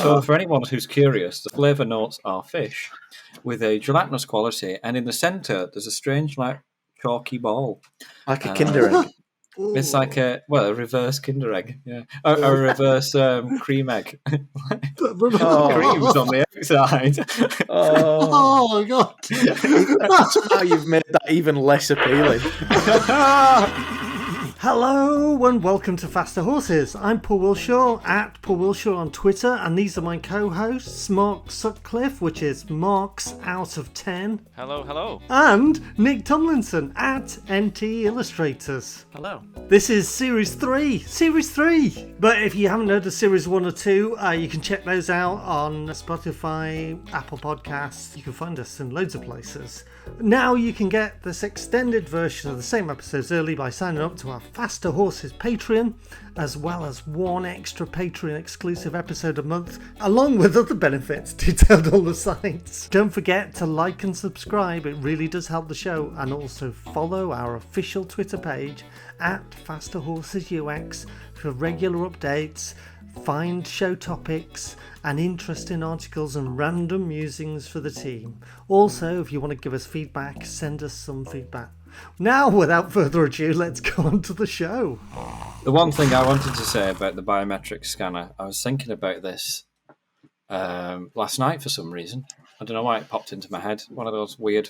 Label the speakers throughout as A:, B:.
A: So for anyone who's curious, the flavour notes are fish with a gelatinous quality, and in the centre there's a strange, like, chalky ball.
B: Like a Kinder Egg.
A: It's like a reverse Kinder Egg, yeah, a reverse cream egg. Cream's on the outside.
B: Oh
C: my God!
B: Somehow you've made that even less appealing.
C: Hello and welcome to Faster Horses. I'm Paul Wilshaw at Paul Wilshaw on Twitter, and these are my co-hosts, Mark Sutcliffe, which is Marks out of 10.
D: Hello, hello.
C: And Nick Tomlinson at NT Illustrators.
D: Hello.
C: This is Series 3. Series 3! But if you haven't heard of Series 1 or 2, you can check those out on Spotify, Apple Podcasts. You can find us in loads of places. Now you can get this extended version of the same episodes early by signing up to our Faster Horses Patreon, as well as one extra Patreon exclusive episode a month, along with other benefits detailed on the sites. Don't forget to like and subscribe, it really does help the show, and also follow our official Twitter page at Faster Horses UX for regular updates, find show topics and interesting articles and random musings for the team. Also, if you want to give us feedback, send us some feedback. Now, without further ado, let's go on to the show.
A: The one thing I wanted to say about the biometric scanner, I was thinking about this last night for some reason. I don't know why it popped into my head. One of those weird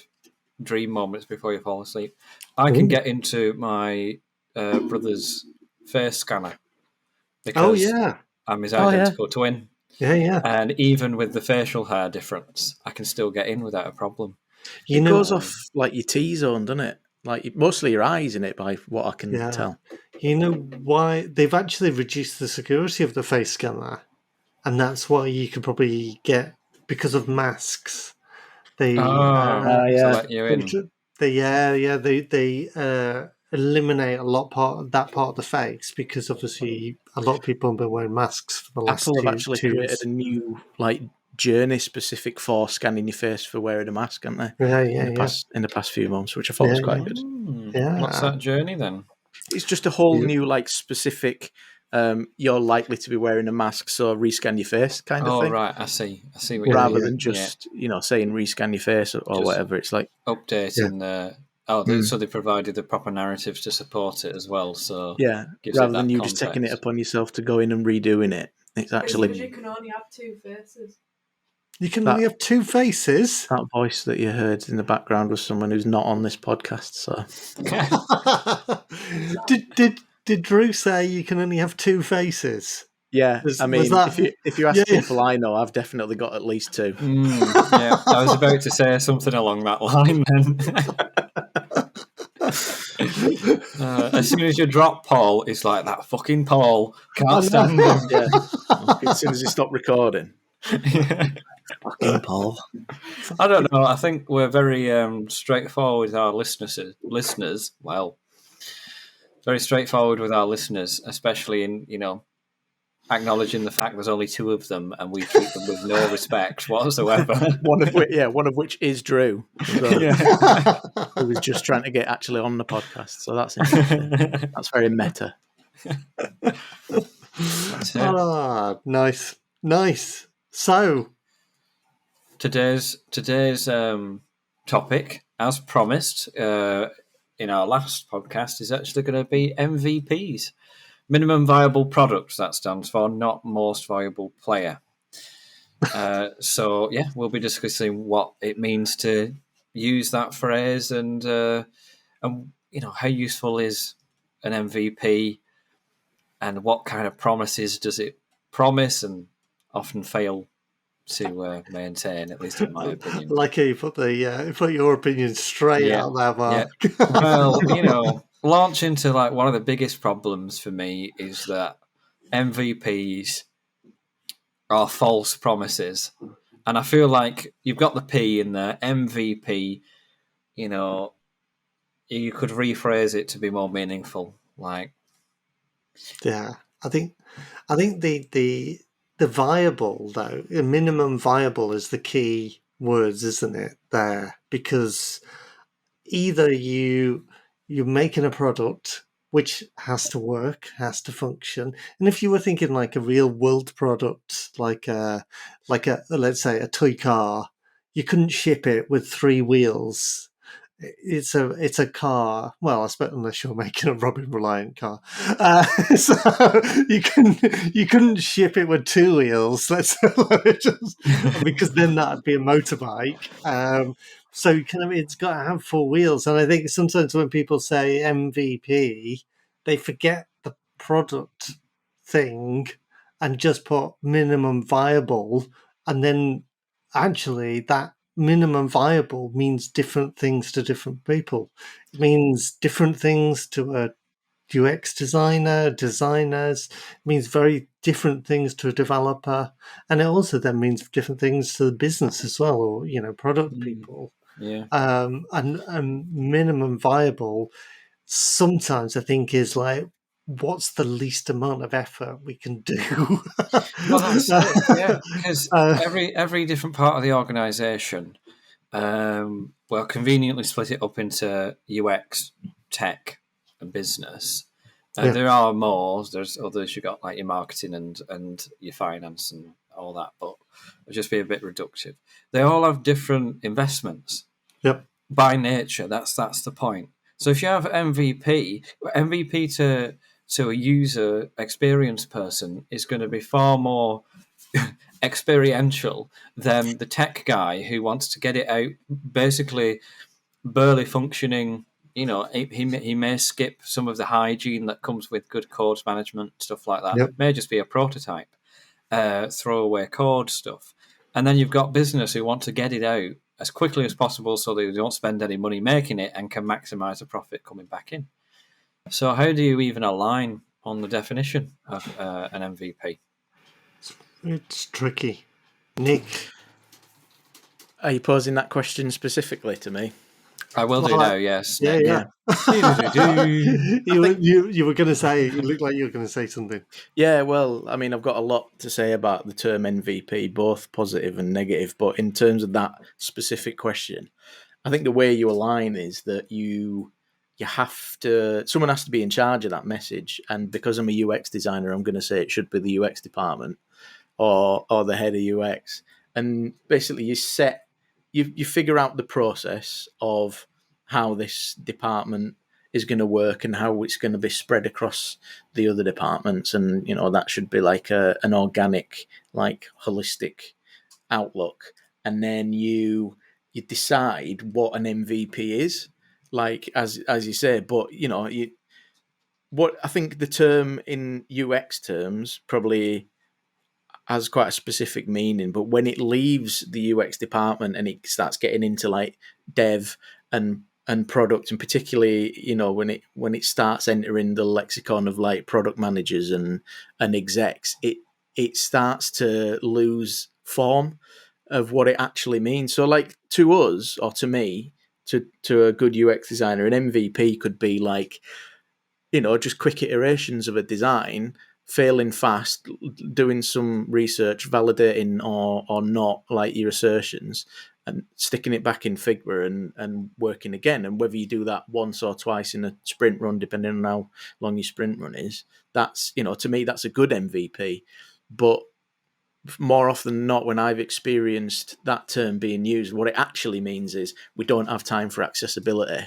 A: dream moments before you fall asleep. I can get into my brother's face scanner because I'm his identical twin.
C: Yeah.
A: And even with the facial hair difference, I can still get in without a problem.
B: It goes off like your T-zone, doesn't it? Like mostly your eyes in it, by what I can tell.
C: You know why? They've actually reduced the security of the face scanner, and that's why you could probably get, because of masks. They
A: let you in.
C: They eliminate that part of the face, because obviously a lot of people have been wearing masks for the last
B: Apple have
C: two
B: actually
C: years.
B: created a new journey specific for scanning your face for wearing a mask, haven't they? In the past few months, which I thought was quite good.
C: Yeah.
A: What's that journey then?
B: It's just a whole new specific. You're likely to be wearing a mask, so rescan your face kind of thing.
A: Oh right, I see what
B: rather than just saying rescan your face or whatever. It's like
A: updating the. So they provided the proper narratives to support it as well. So
B: rather than you just taking it upon yourself to go in and redoing it, it's actually.
E: Because you can only have two faces.
C: You can only have two faces.
B: That voice that you heard in the background was someone who's not on this podcast. So
C: did Drew say you can only have two faces?
B: Yeah, if you ask people I know, I've definitely got at least two.
A: I was about to say something along that line then. As soon as you drop Paul, it's like that fucking Paul. Can't stand him.
B: Yeah. As soon as you stop recording. Fucking Paul.
A: I don't know. I think we're very straightforward with our listeners. Well, very straightforward with our listeners, especially in, acknowledging the fact there's only two of them and we treat them with no respect whatsoever.
B: one of which is Drew, who was just trying to get actually on the podcast. So that's interesting. That's very meta.
A: That's it.
C: Nice. So
A: today's topic, as promised in our last podcast, is actually going to be MVPs. Minimum Viable Product, that stands for Not Most Viable Player. We'll be discussing what it means to use that phrase and how useful is an MVP and what kind of promises does it promise and often fail to maintain, at least in my opinion.
C: Like you put your opinion straight out there, Mark.
A: Yeah. Well, launch into one of the biggest problems for me is that MVPs are false promises, and I feel like you've got the P in there. MVP, you could rephrase it to be more meaningful. I
C: think the viable though, minimum viable is the key words, isn't it? There, because either you're making a product which has to work, has to function. And if you were thinking like a real world product, like a let's say a toy car, you couldn't ship it with 3 wheels. It's a car. Well, I suppose unless you're making a Robin Reliant car, so you couldn't ship it with 2 wheels. Let's just, because then that'd be a motorbike. So kind of it's got to have 4 wheels. And I think sometimes when people say MVP, they forget the product thing and just put minimum viable, and then actually that minimum viable means different things to different people. It means different things to a UX designer, designers. It means very different things to a developer, and it also then means different things to the business as well, or product people.
A: Yeah.
C: And minimum viable sometimes I think is like, what's the least amount of effort we can do?
A: Well, that's it. Yeah, because
C: Uh,
A: every different part of the organisation, conveniently split it up into UX, tech, and business.
C: Yeah.
A: There are more. There's others. You got like your marketing and your finance and all that, but it'll just be a bit reductive. They all have different investments.
C: Yep.
A: By nature, that's the point. So if you have MVP to a user experienced person is going to be far more experiential than the tech guy who wants to get it out basically barely functioning. He may skip some of the hygiene that comes with good code management, stuff like that.
C: Yep.
A: May just be a prototype, throwaway code stuff. And then you've got business who want to get it out as quickly as possible so they don't spend any money making it and can maximize the profit coming back in. So how do you even align on the definition of an MVP?
C: It's tricky. Nick?
B: Are you posing that question specifically to me?
A: I will do now, yes.
C: Yeah.
A: Do-do-do-do.
C: You were going to say, you looked like you were going to say something.
B: Yeah, well, I mean, I've got a lot to say about the term MVP, both positive and negative. But in terms of that specific question, I think the way you align is that you have to, someone has to be in charge of that message. And because I'm a UX designer, I'm going to say it should be the UX department or the head of UX. And basically you figure out the process of how this department is going to work and how it's going to be spread across the other departments. And, that should be like an organic, like holistic outlook. And then you decide what an MVP is, like, as you say, but, what I think the term in UX terms probably has quite a specific meaning, but when it leaves the UX department and it starts getting into like dev and product, and particularly when it starts entering the lexicon of like product managers and execs, it starts to lose form of what it actually means. So like to us, or to me, to a good UX designer, an MVP could be like, just quick iterations of a design, failing fast, doing some research, validating or not like your assertions, and sticking it back in Figma and working again. And whether you do that once or twice in a sprint run, depending on how long your sprint run is, that's, to me, that's a good MVP. But more often than not, when I've experienced that term being used, what it actually means is we don't have time for accessibility.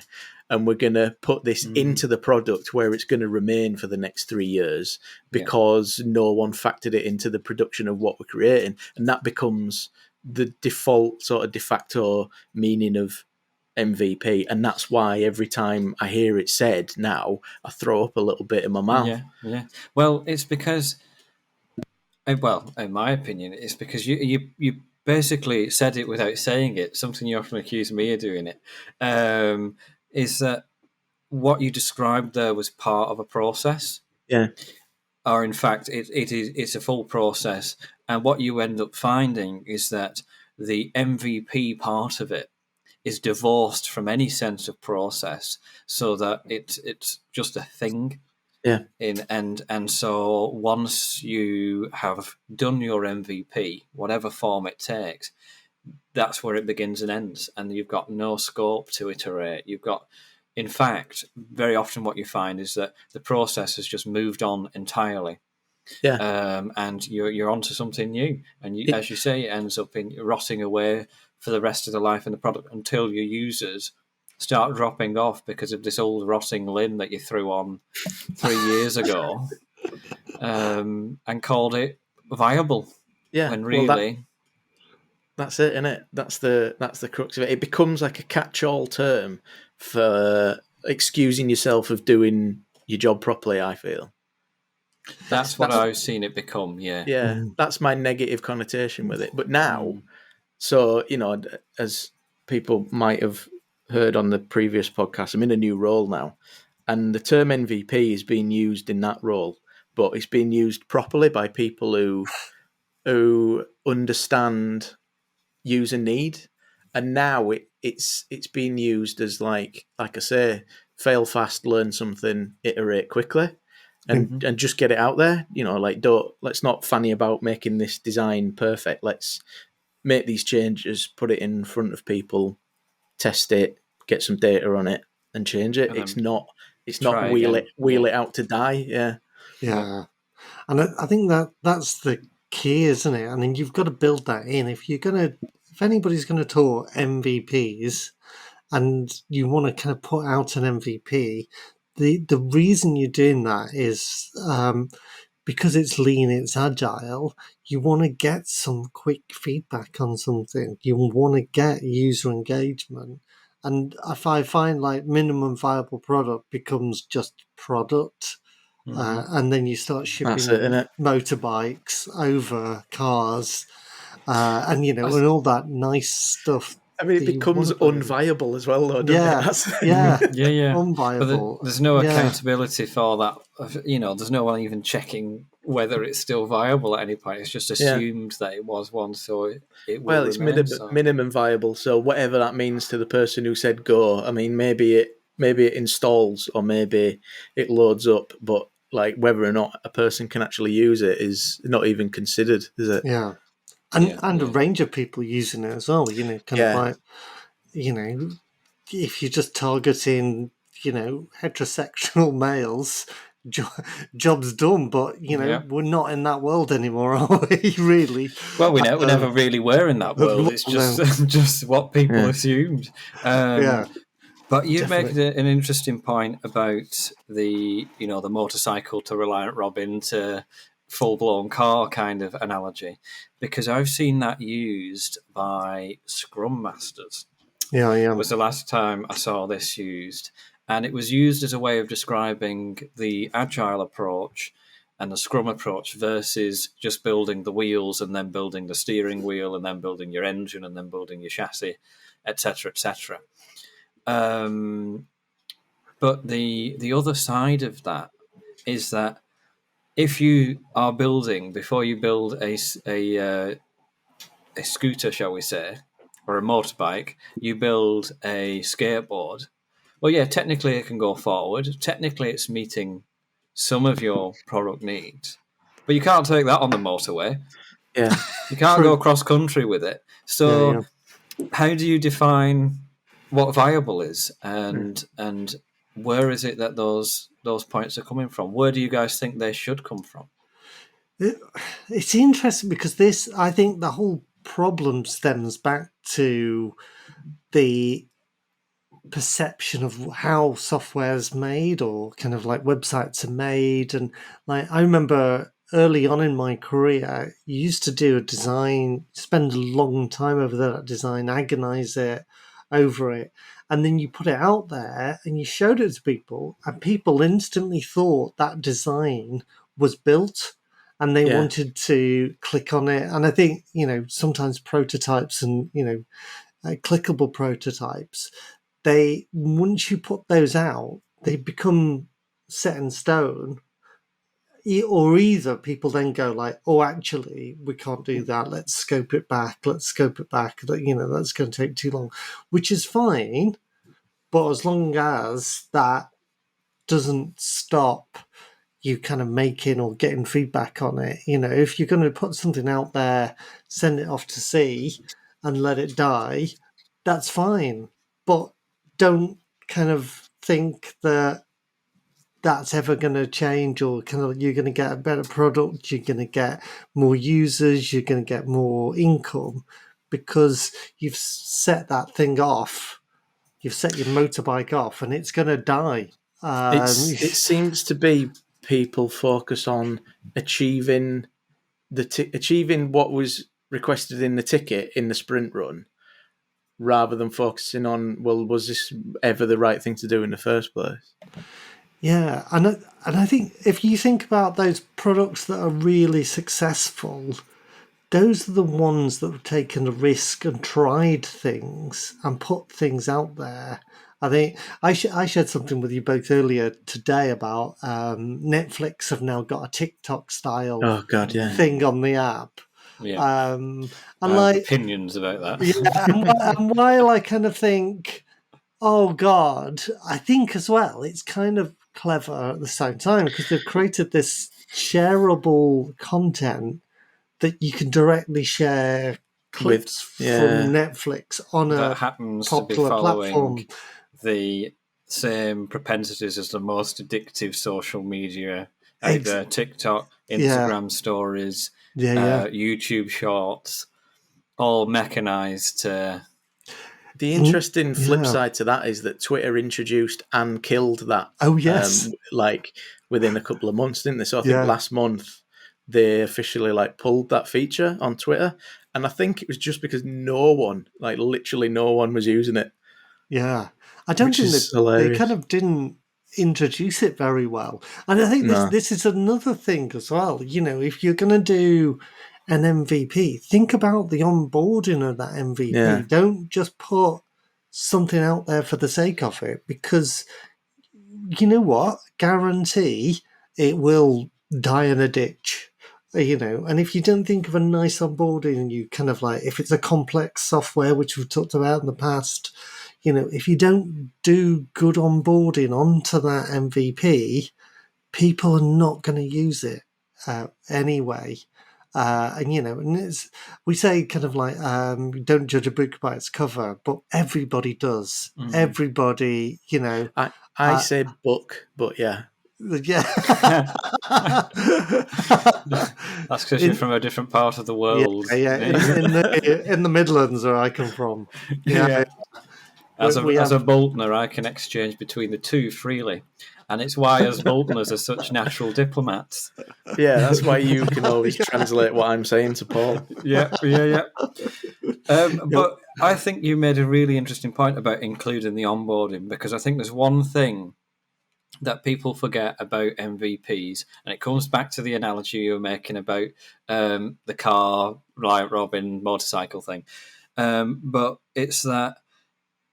B: And we're going to put this into the product where it's going to remain for the next 3 years because no one factored it into the production of what we're creating. And that becomes the default sort of de facto meaning of MVP. And that's why every time I hear it said now, I throw up a little bit in my mouth.
A: Yeah. Well, it's because, in my opinion, it's because you basically said it without saying it, something you often accuse me of doing it. Is that what you described there was part of a process?
B: Yeah.
A: Or in fact, it's a full process. And what you end up finding is that the MVP part of it is divorced from any sense of process, so that it's just a thing.
B: Yeah.
A: And so once you have done your MVP, whatever form it takes, that's where it begins and ends, and you've got no scope to iterate. You've got, in fact, very often what you find is that the process has just moved on entirely.
B: Yeah.
A: And you're onto something new, and as you say, it ends up in rotting away for the rest of the life of the product until your users start dropping off because of this old rotting limb that you threw on 3 years ago, and called it viable.
B: Yeah.
A: When really,
B: that's it, isn't it? That's the crux of it. It becomes like a catch-all term for excusing yourself of doing your job properly, I feel.
A: that's what I've seen it become.
B: Yeah, that's my negative connotation with it. But now, so, as people might have heard on the previous podcast, I'm in a new role now, and the term MVP is being used in that role, but it's being used properly by people who understand user need, and now it's being used as like I say, fail fast, learn something, iterate quickly. And just get it out there, let's not fanny about making this design perfect. Let's make these changes, put it in front of people, test it, get some data on it, and change it. It's not wheel it out to die.
C: Yeah. And I think that's the key, isn't it? I mean, you've got to build that in. If anybody's going to talk MVPs, and you want to kind of put out an MVP, the reason you're doing that is because it's lean, it's agile. You want to get some quick feedback on something. You want to get user engagement. And if I find like minimum viable product becomes just product, and then you start shipping motorbikes over cars, and all that nice stuff.
B: I mean, it becomes unviable as well, though, doesn't it?
C: Yeah,
A: unviable. But there's no accountability for that. There's no one even checking whether it's still viable at any point. It's just assumed that it was one, so it will. Well,
B: it's minimum viable. So whatever that means to the person who said go, I mean, maybe it installs or maybe it loads up, but like whether or not a person can actually use it is not even considered, is it?
C: Yeah. And a range of people using it as well, kind of like, if you're just targeting, heterosexual males, job's done. But, we're not in that world anymore, are we, really?
A: Well, we never really were in that world. It's just what people assumed. But you make an interesting point about the motorcycle to Reliant Robin to full-blown car kind of analogy, because I've seen that used by Scrum Masters.
C: Yeah.
A: It was the last time I saw this used, and it was used as a way of describing the agile approach and the Scrum approach versus just building the wheels and then building the steering wheel and then building your engine and then building your chassis, etc., etc. But the other side of that is that if you are building, before you build a scooter, shall we say, or a motorbike, you build a skateboard. Well, yeah, technically it can go forward. Technically it's meeting some of your product needs. But you can't take that on the motorway.
B: Yeah.
A: You can't go cross country with it. So how do you define what viable is, and where is it that those points are coming from? Where do you guys think they should come from?
C: It's interesting because I think the whole problem stems back to the perception of how software is made, or kind of like websites are made. And like, I remember early on in my career, you used to do a design, spend a long time over that design, agonize it over it, and then you put it out there and you showed it to people, and people instantly thought that design was built and they wanted to click on it. And I think, sometimes prototypes and, clickable prototypes, once you put those out, they become set in stone. Or either people then go like, oh, actually, we can't do that. Let's scope it back. That's going to take too long, which is fine. But as long as that doesn't stop you kind of making or getting feedback on it, if you're going to put something out there, send it off to sea and let it die, that's fine. But don't kind of think that that's ever going to change, or kind of you're going to get a better product, you're going to get more users, you're going to get more income because you've set that thing off. You've set your motorbike off, and it's going to die.
B: It seems to be people focus on achieving achieving what was requested in the ticket in the sprint run, rather than focusing on, well, was this ever the right thing to do in the first place?
C: Yeah, and I think if you think about those products that are really successful, those are the ones that have taken a risk and tried things and put things out there. I think I shared something with you both earlier today about Netflix have now got a TikTok style thing on the app.
A: Yeah.
C: And
A: I have
C: like
A: opinions about that.
C: yeah, and while I kind of think, oh God, I think as well it's kind of clever at the same time because they've created this shareable content that you can directly share clips from Netflix on
A: that
C: a
A: happens
C: popular
A: to be following
C: platform.
A: The same propensities as the most addictive social media, either TikTok, Instagram stories, YouTube shorts, all mechanized to...
B: The interesting flip side to that is that Twitter introduced and killed that.
C: Oh, yes.
B: Like within a couple of months, didn't they? So I think last month they officially like pulled that feature on Twitter. And I think it was just because no one, like literally no one was using it.
C: Yeah. I don't think they kind of didn't introduce it very well. And I think this is another thing as well. You know, if you're going to do an MVP, think about the onboarding of that MVP.
B: Yeah.
C: Don't just put something out there for the sake of it, because you know what? Guarantee it will die in a ditch. You know, and if you don't think of a nice onboarding, and you kind of like, if it's a complex software, which we've talked about in the past, you know, if you don't do good onboarding onto that MVP, people are not going to use it anyway. And, you know, and we say kind of like, don't judge a book by its cover, but everybody does. Mm-hmm. Everybody, you know.
B: I say book, but yeah.
C: Yeah.
A: That's because you're from a different part of the world.
C: Yeah. In the Midlands, where I come from. Yeah.
A: As a Boltoner, I can exchange between the two freely. And it's why us Boltoners are such natural diplomats.
B: Yeah, that's why you can always translate what I'm saying to Paul.
A: Yeah. But I think you made a really interesting point about including the onboarding, because I think there's one thing that people forget about MVPs, and it comes back to the analogy you were making about the car, riot robbing, motorcycle thing. But it's that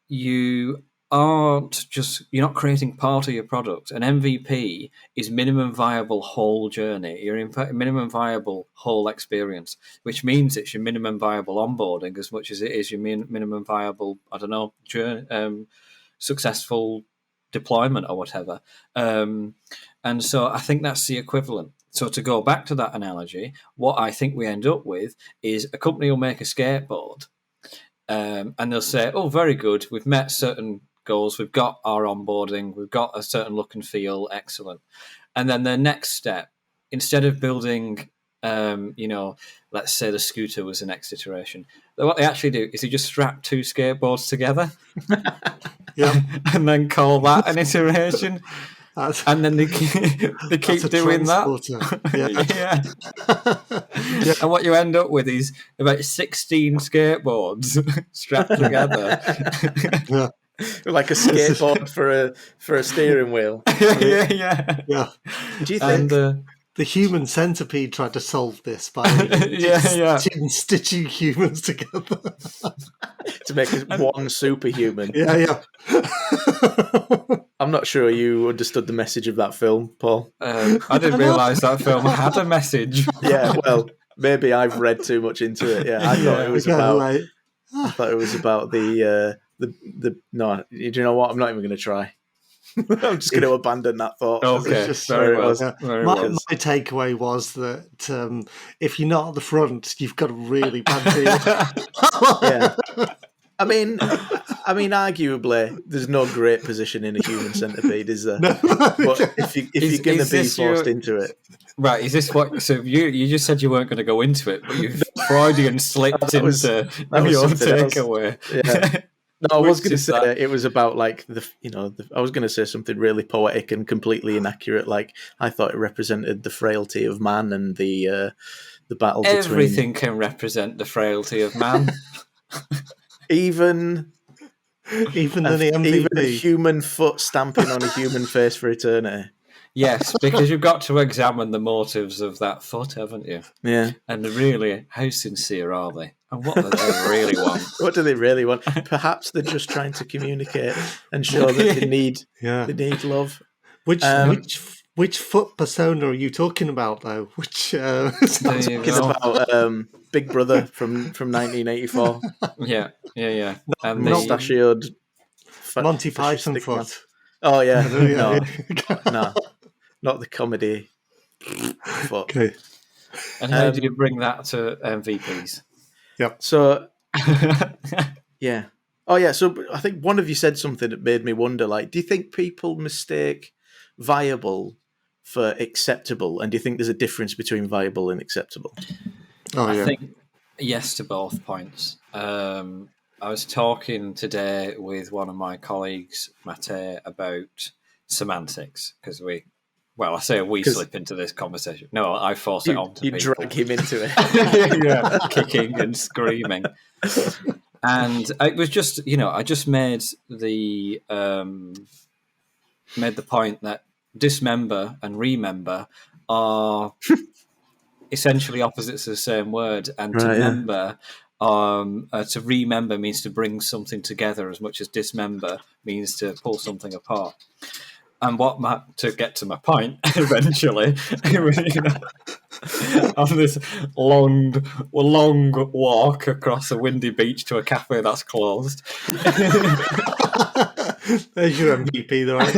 A: you're not creating part of your product. An MVP is minimum viable whole journey. You're in minimum viable whole experience, which means it's your minimum viable onboarding as much as it is your minimum viable, successful deployment or whatever. And so I think that's the equivalent. So to go back to that analogy, what I think we end up with is a company will make a skateboard, and they'll say, oh, very good, we've met certain goals, we've got our onboarding, we've got a certain look and feel, excellent. And then their next step, instead of building, let's say the scooter was the next iteration, what they actually do is they just strap two skateboards together and then call that an iteration. And then they keep doing that. Yeah. And what you end up with is about 16 skateboards strapped together.
B: Like a skateboard for a steering wheel.
A: Yeah.
C: Do you think the human centipede tried to solve this by stitching humans together
B: to make one superhuman?
C: Yeah.
B: I'm not sure you understood the message of that film, Paul.
A: I didn't realise that film had a message.
B: Yeah, well, maybe I've read too much into it. Yeah, I thought it was about the no. You know what? I'm not even going to try. I'm just going to abandon that thought.
A: Okay, very well.
C: My takeaway was that if you're not at the front, you've got a really bad deal.
B: arguably, there's no great position in a human centipede, is there?
C: No.
B: But if you're going to be
A: this
B: forced into it,
A: Right, is this what? So you just said you weren't going to go into it, but you've Freudian slipped
B: that was
A: into your
B: something else.
A: takeaway.
B: Yeah. No, I was
A: Which
B: going to
A: is
B: say
A: that-
B: it was about like I was going to say something really poetic and completely inaccurate. Like I thought it represented the frailty of man and the battle between
A: Everything can represent the frailty of man.
B: even
C: Even the MVP.
B: even a human foot stamping on a human face for eternity.
A: Yes, because you've got to examine the motives of that foot, haven't you?
B: Yeah.
A: And really, how sincere are they? And what do they really want?
B: What do they really want? Perhaps they're just trying to communicate and show that they need love.
C: Which foot persona are you talking about, though? Which sounds
A: There you
B: Talking
A: go.
B: about Big Brother from 1984,
A: Yeah. And
B: mustachioed
C: Monty Python
B: fascistic man.
C: foot.
B: Oh yeah,
C: Yeah.
B: no, not the comedy foot.
C: Okay.
A: and how do you bring that to MVPs?
B: So yeah, oh yeah. So I think one of you said something that made me wonder. Like, do you think people mistake viable for acceptable, and do you think there's a difference between viable and acceptable?
A: I think yes to both points. I was talking today with one of my colleagues, Mate, about semantics because I say we slip into this conversation. No, I force it onto people.
B: You drag him into it.
A: Yeah, kicking and screaming. And it was just, I just made the point that dismember and remember are essentially opposites of the same word, and to remember means to bring something together as much as dismember means to pull something apart. And to get to my point, eventually, on this long walk across a windy beach to a cafe that's closed.
C: There's your MVP, though. Right?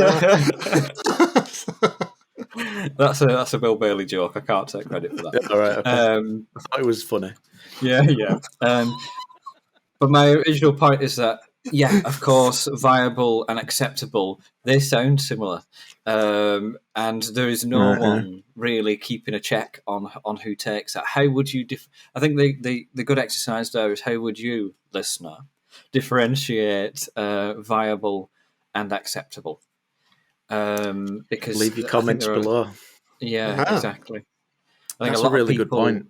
A: That's a Bill Bailey joke. I can't take credit for that.
B: All right. Okay. I thought it was funny.
A: Yeah. But my original point is that, yeah, of course, viable and acceptable, they sound similar. And there is no one really keeping a check on who takes that. How would you... I think the good exercise there is how would you, listener, differentiate viable and acceptable? Because
B: leave your comments below.
A: Yeah, exactly. I think
B: That's
A: a lot
B: a really
A: of people
B: good point.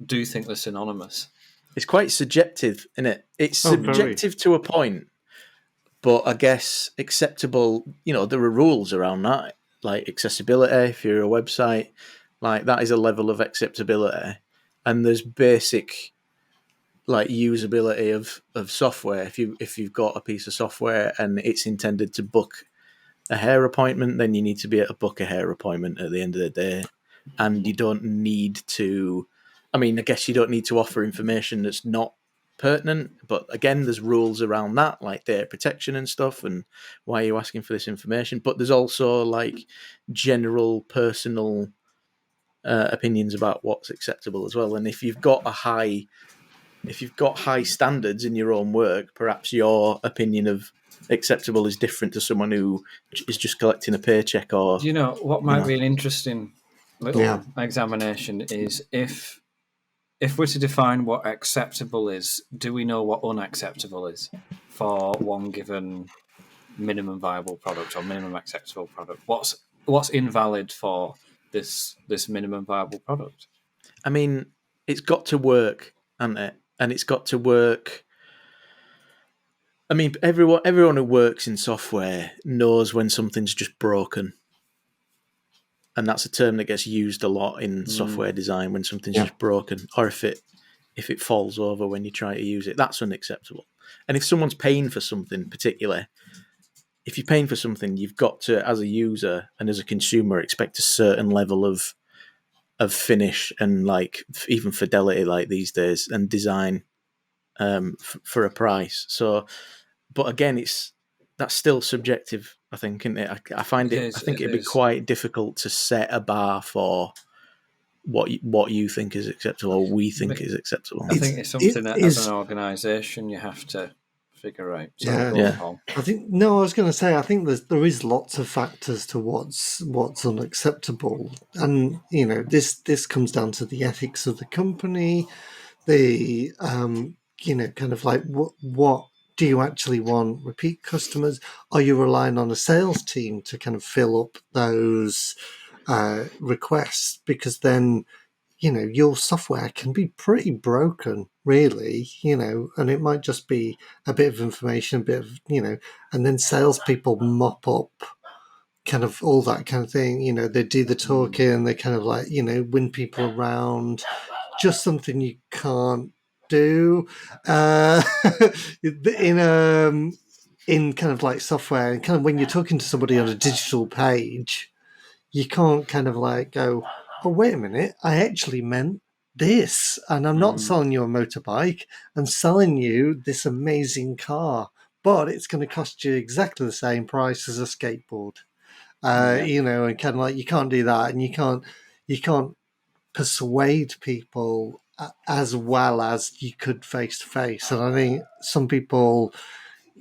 A: do think they're synonymous.
B: It's quite subjective, isn't it? It's subjective to a point, but I guess acceptable, there are rules around that, like accessibility. If you're a website, like that is a level of acceptability, and there's basic like usability of software. If you've got a piece of software and it's intended to book a hair appointment, then you need to be able to book a hair appointment at the end of the day, and you don't need to. I mean, I guess you don't need to offer information that's not pertinent, but again, there's rules around that, like data protection and stuff, and why are you asking for this information? But there's also like general personal opinions about what's acceptable as well. And if you've got high standards in your own work, perhaps your opinion of acceptable is different to someone who is just collecting a paycheck. Or
A: what might be an interesting little examination is if we're to define what acceptable is, do we know what unacceptable is for one given minimum viable product or minimum acceptable product? What's invalid for this minimum viable product?
B: I mean, it's got to work, hasn't it? And it's got to work. I mean, everyone who works in software knows when something's just broken. And that's a term that gets used a lot in software design, when something's just broken, or if it falls over when you try to use it. That's unacceptable. And if someone's paying for something, particularly, if you're paying for something, you've got to, as a user and as a consumer, expect a certain level of finish and like even fidelity, like these days, and design for a price. So, but again, that's still subjective, I think, isn't it? I find it. I think it'd be quite difficult to set a bar for what you think is acceptable or we think is acceptable.
A: I think it's something that, as an organisation, you have to figure out. Sorry,
C: Yeah.
A: go on, Paul.
C: I was going to say, I think there is lots of factors to what's unacceptable, and this comes down to the ethics of the company, the kind of like what do you actually want? Repeat customers? Are you relying on a sales team to kind of fill up those requests? Because then your software can be pretty broken, really, and it might just be a bit of information, a bit of, and then salespeople mop up kind of all that kind of thing. They do the talking, they kind of like, win people around, just something you can't do in kind of like software. And kind of when you're talking to somebody on a digital page, you can't kind of like go, oh, wait a minute, I actually meant this, and I'm not selling you a motorbike, I'm selling you this amazing car, but it's going to cost you exactly the same price as a skateboard. And kind of like you can't do that, and you can't persuade people as well as you could face to face. And I think some people,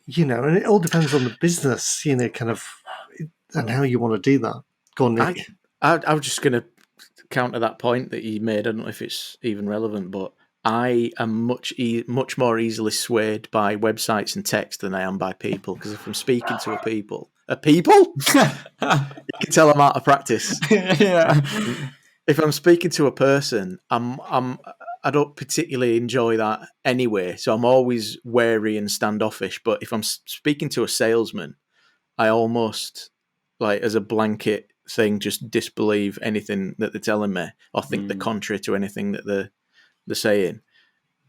C: and it all depends on the business, kind of, and how you want to do that. Go on, Nick.
B: I was just going to counter that point that you made. I don't know if it's even relevant, but I am much more easily swayed by websites and text than I am by people. Because if I'm speaking to a people, you can tell I'm out of practice.
A: Yeah.
B: If I'm speaking to a person, I don't particularly enjoy that anyway. So I'm always wary and standoffish. But if I'm speaking to a salesman, I almost, like, as a blanket thing, just disbelieve anything that they're telling me or think the contrary to anything that they're saying.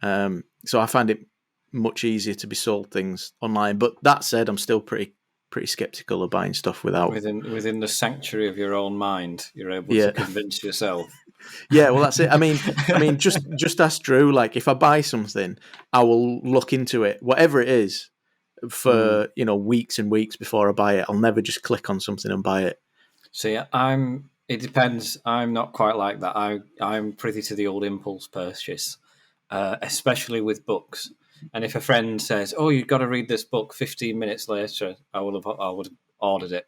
B: So I find it much easier to be sold things online. But that said, I'm still pretty skeptical of buying stuff without
A: within the sanctuary of your own mind. You're able to convince yourself.
B: Yeah, well, that's it. I mean, just ask Drew. Like, if I buy something, I will look into it, whatever it is, for weeks and weeks before I buy it. I'll never just click on something and buy it.
A: See, it depends. I'm not quite like that. I'm privy to the old impulse purchase, especially with books. And if a friend says, "Oh, you've got to read this book," 15 minutes later, I would have ordered it.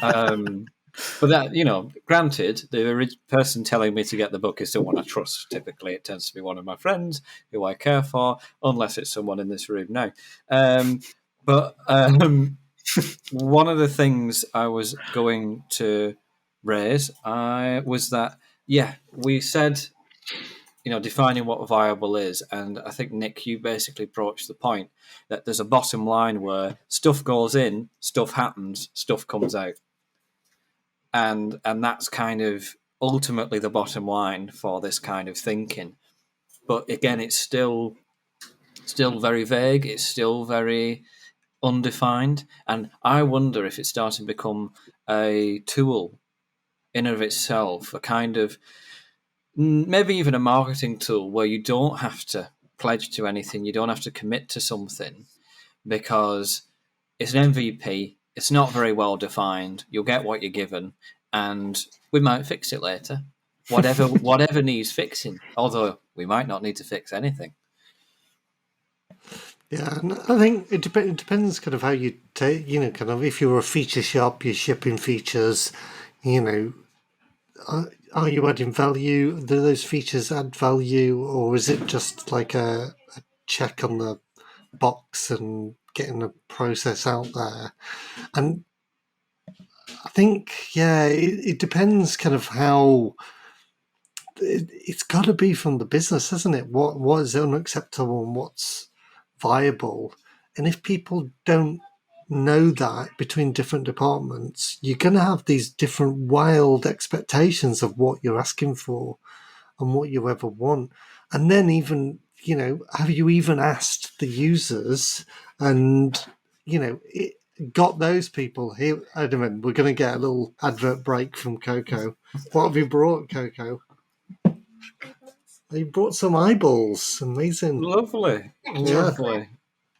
A: But that, granted, the person telling me to get the book is someone I trust. Typically, it tends to be one of my friends who I care for, unless it's someone in this room now. But one of the things I was going to raise was that, we said, defining what viable is. And I think, Nick, you basically approached the point that there's a bottom line where stuff goes in, stuff happens, stuff comes out. And that's kind of ultimately the bottom line for this kind of thinking. But again, it's still very vague. It's still very undefined. And I wonder if it's starting to become a tool in and of itself, a kind of, maybe even a marketing tool where you don't have to pledge to anything, you don't have to commit to something, because it's an MVP, it's not very well defined, you'll get what you're given, and we might fix it later. Whatever needs fixing, although we might not need to fix anything.
C: Yeah, and I think it depends kind of how you take, kind of, if you're a feature shop, you're shipping features, are you adding value? Do those features add value, or is it just like a check on the box and getting the process out there? And I think, it depends kind of how. It's got to be from the business, hasn't it? What is unacceptable and what's viable? And if people don't know that between different departments, you're going to have these different wild expectations of what you're asking for and what you ever want. And then even, have you even asked the users and, got those people here? Edmund, we're going to get a little advert break from Coco. What have you brought, Coco? You brought some eyeballs. Amazing.
A: Lovely.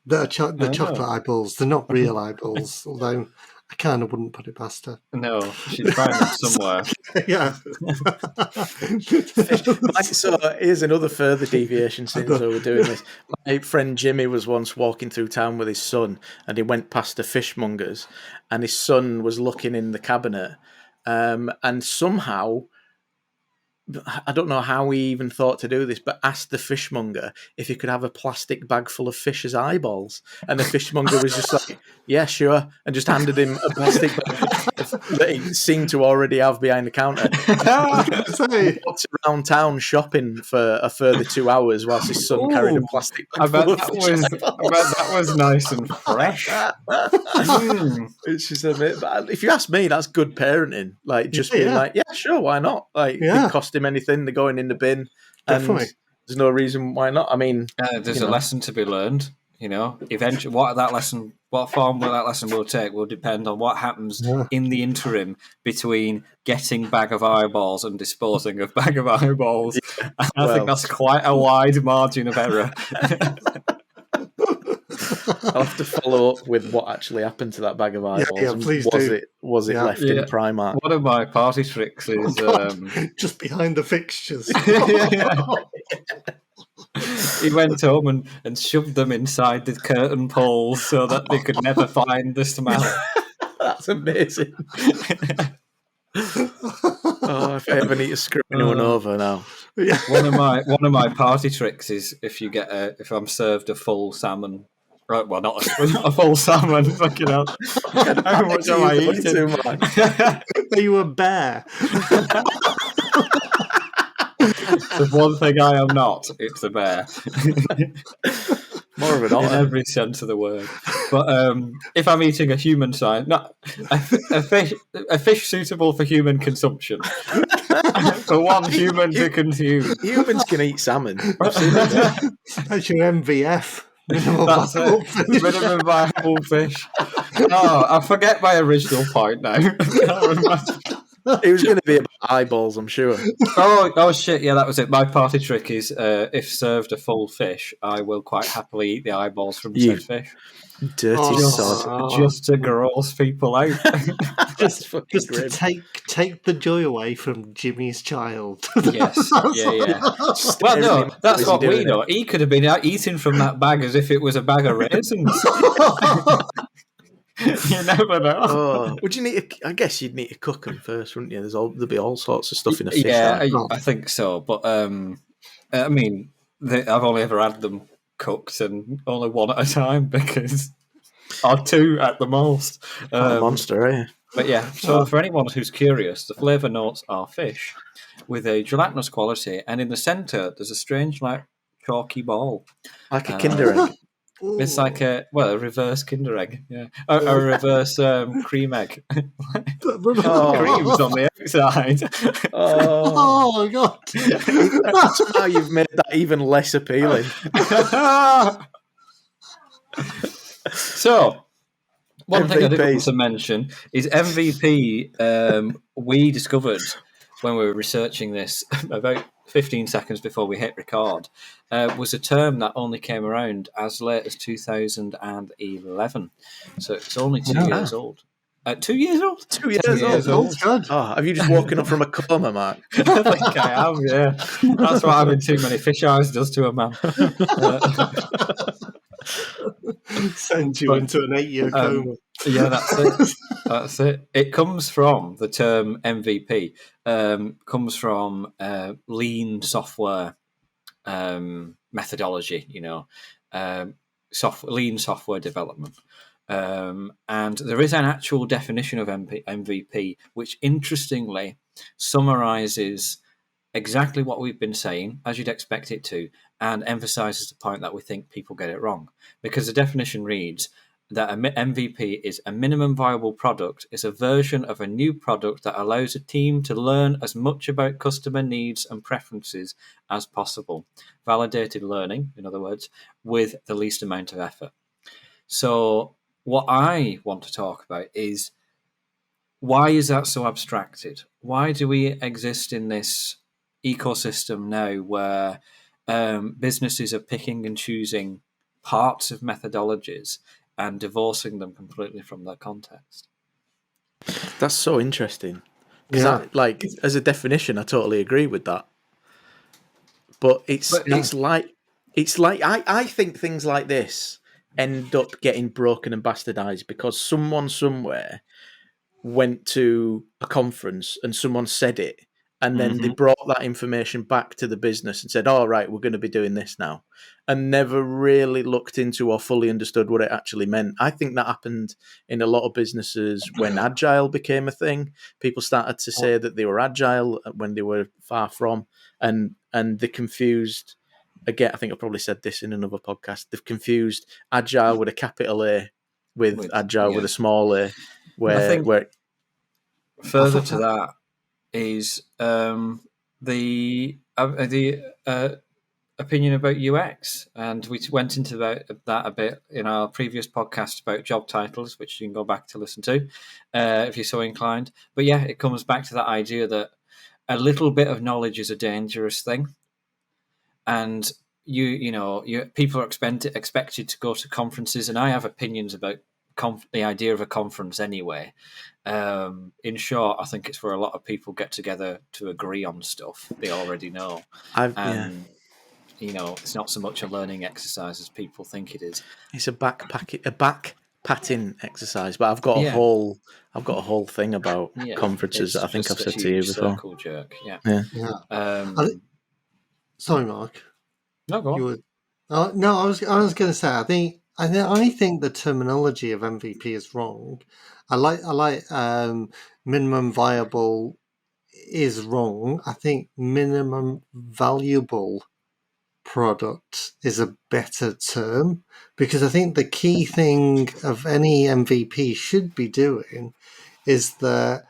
C: The chocolate eyeballs. They're not real eyeballs, although I kind of wouldn't put it past her.
A: No, she'd find them somewhere.
C: Yeah.
B: Right, so here's another further deviation since we were doing this. My friend Jimmy was once walking through town with his son, and he went past a fishmonger's, and his son was looking in the cabinet, and somehow, I don't know how he even thought to do this, but asked the fishmonger if he could have a plastic bag full of fish's eyeballs. And the fishmonger was just like, yeah, sure, and just handed him a plastic bag that he seemed to already have behind the counter. He walked around town shopping for a further 2 hours whilst his son carried a plastic bag
A: I bet
B: full of
A: that
B: fish
A: that was nice and fresh.
B: It's just a bit, but if you ask me, that's good parenting. Like, just being
C: Yeah.
B: like, yeah, sure, why not? Like, it
C: Yeah.
B: didn't cost him anything. They're going in the bin, and
C: Definitely.
B: there's no reason why not. I mean,
A: There's
B: you
A: a
B: know.
A: lesson to be learned. Eventually, what form that lesson will take will depend on what happens in the interim between getting bag of eyeballs and disposing of bag of eyeballs. I think that's quite a wide margin of error.
B: I'll have to follow up with what actually happened to that bag of eyeballs.
C: yeah,
B: and
C: please
B: was
C: do.
B: it
C: Yeah.
B: left in Primark?
A: One of my party tricks is
C: Just behind the fixtures.
A: he went home and shoved them inside the curtain poles so that they could never find the smell.
B: That's amazing. Oh, if I ever need to screw anyone over now.
C: Yeah.
A: One of my party tricks is if I'm served a full salmon. Right, well, not a full salmon. Fucking hell. How much am I eating?
C: Are you a bear?
A: There's one thing I am not. It's a bear.
B: More of an
A: In
B: otter.
A: every sense of the word. But if I'm eating a human size, not a fish suitable for human consumption, for one human to consume.
B: Humans can eat salmon. I've seen it.
C: That's your MVF. Minimum
A: That's
C: viable
A: it.
C: fish.
A: Minimum viable fish. Oh, I forget my original point now.
B: It was going to be about eyeballs, I'm sure.
A: Oh shit! Yeah, that was it. My party trick is, if served a full fish, I will quite happily eat the eyeballs from said fish,
B: Dirty sod.
A: just to gross people out.
C: Just
B: fucking
C: to
B: grim.
C: take the joy away from Jimmy's child.
A: Yes, yeah. Well, no, that's what we know. He could have been eating from that bag as if it was a bag of raisins. You never know.
B: Oh, would you need? I guess you'd need to cook them first, wouldn't you? There'll be all sorts of stuff in a fish.
A: Yeah, I think so. But I mean, I've only ever had them cooked, and only one at a time or two at the most.
B: A monster, eh?
A: But yeah, so for anyone who's curious, the flavour notes are fish with a gelatinous quality, and in the centre there's a strange, like, chalky ball.
B: Like a Kinder egg.
A: It's like a reverse Kinder egg, yeah, a reverse cream egg. Cream's on the outside.
C: Oh my god!
B: Somehow you've made that even less appealing.
A: So, one thing I did
B: MVP.
A: want to mention is MVP. We discovered when we were researching this about 15 seconds before we hit record, was a term that only came around as late as 2011. So it's only 2 years old. 2 years old?
B: 2 years old.
C: Good.
B: Oh, have you just woken up from a coma, Mark?
A: I think I have, yeah. That's what having too many fish eyes does to a man.
C: Send you into an 8-year coma.
A: Yeah, that's it. That's it. It comes from the term MVP. Comes from lean software methodology. Lean software development. And there is an actual definition of MVP, which interestingly summarizes exactly what we've been saying, as you'd expect it to, and emphasizes the point that we think people get it wrong. Because the definition reads that an MVP is a minimum viable product, is a version of a new product that allows a team to learn as much about customer needs and preferences as possible. Validated learning, in other words, with the least amount of effort. So what I want to talk about is, why is that so abstracted? Why do we exist in this ecosystem now where businesses are picking and choosing parts of methodologies and divorcing them completely from their context?
B: That's so interesting.
C: Yeah.
B: Because, as a definition, I totally agree with that. But
A: But
B: it's like I think things like this end up getting broken and bastardized because someone somewhere went to a conference and someone said it, and then they brought that information back to the business and said, "All right, we're going to be doing this now," and never really looked into or fully understood what it actually meant. I think that happened in a lot of businesses when agile became a thing. People started to say that they were agile when they were far from, and they confused. Again, I think I probably said this in another podcast. They've confused agile with a capital A with agile with a small a.
A: I think
B: Where
A: further to that is the opinion about UX, and we went into that a bit in our previous podcast about job titles, which you can go back to listen to if you're so inclined. But yeah, it comes back to that idea that a little bit of knowledge is a dangerous thing, and people are expected to go to conferences, and I have opinions about the idea of a conference anyway. In short, I think it's where a lot of people get together to agree on stuff they already know. It's not so much a learning exercise as people think it is.
B: It's a back patting exercise, but I've got a whole thing about conferences that I think I've said to you before.
A: Circle jerk,
C: Yeah. Sorry, Mark.
A: No, go on.
C: No, I was going to say. I think the terminology of MVP is wrong. I like minimum viable is wrong. I think minimum valuable product is a better term, because I think the key thing of any MVP should be doing is that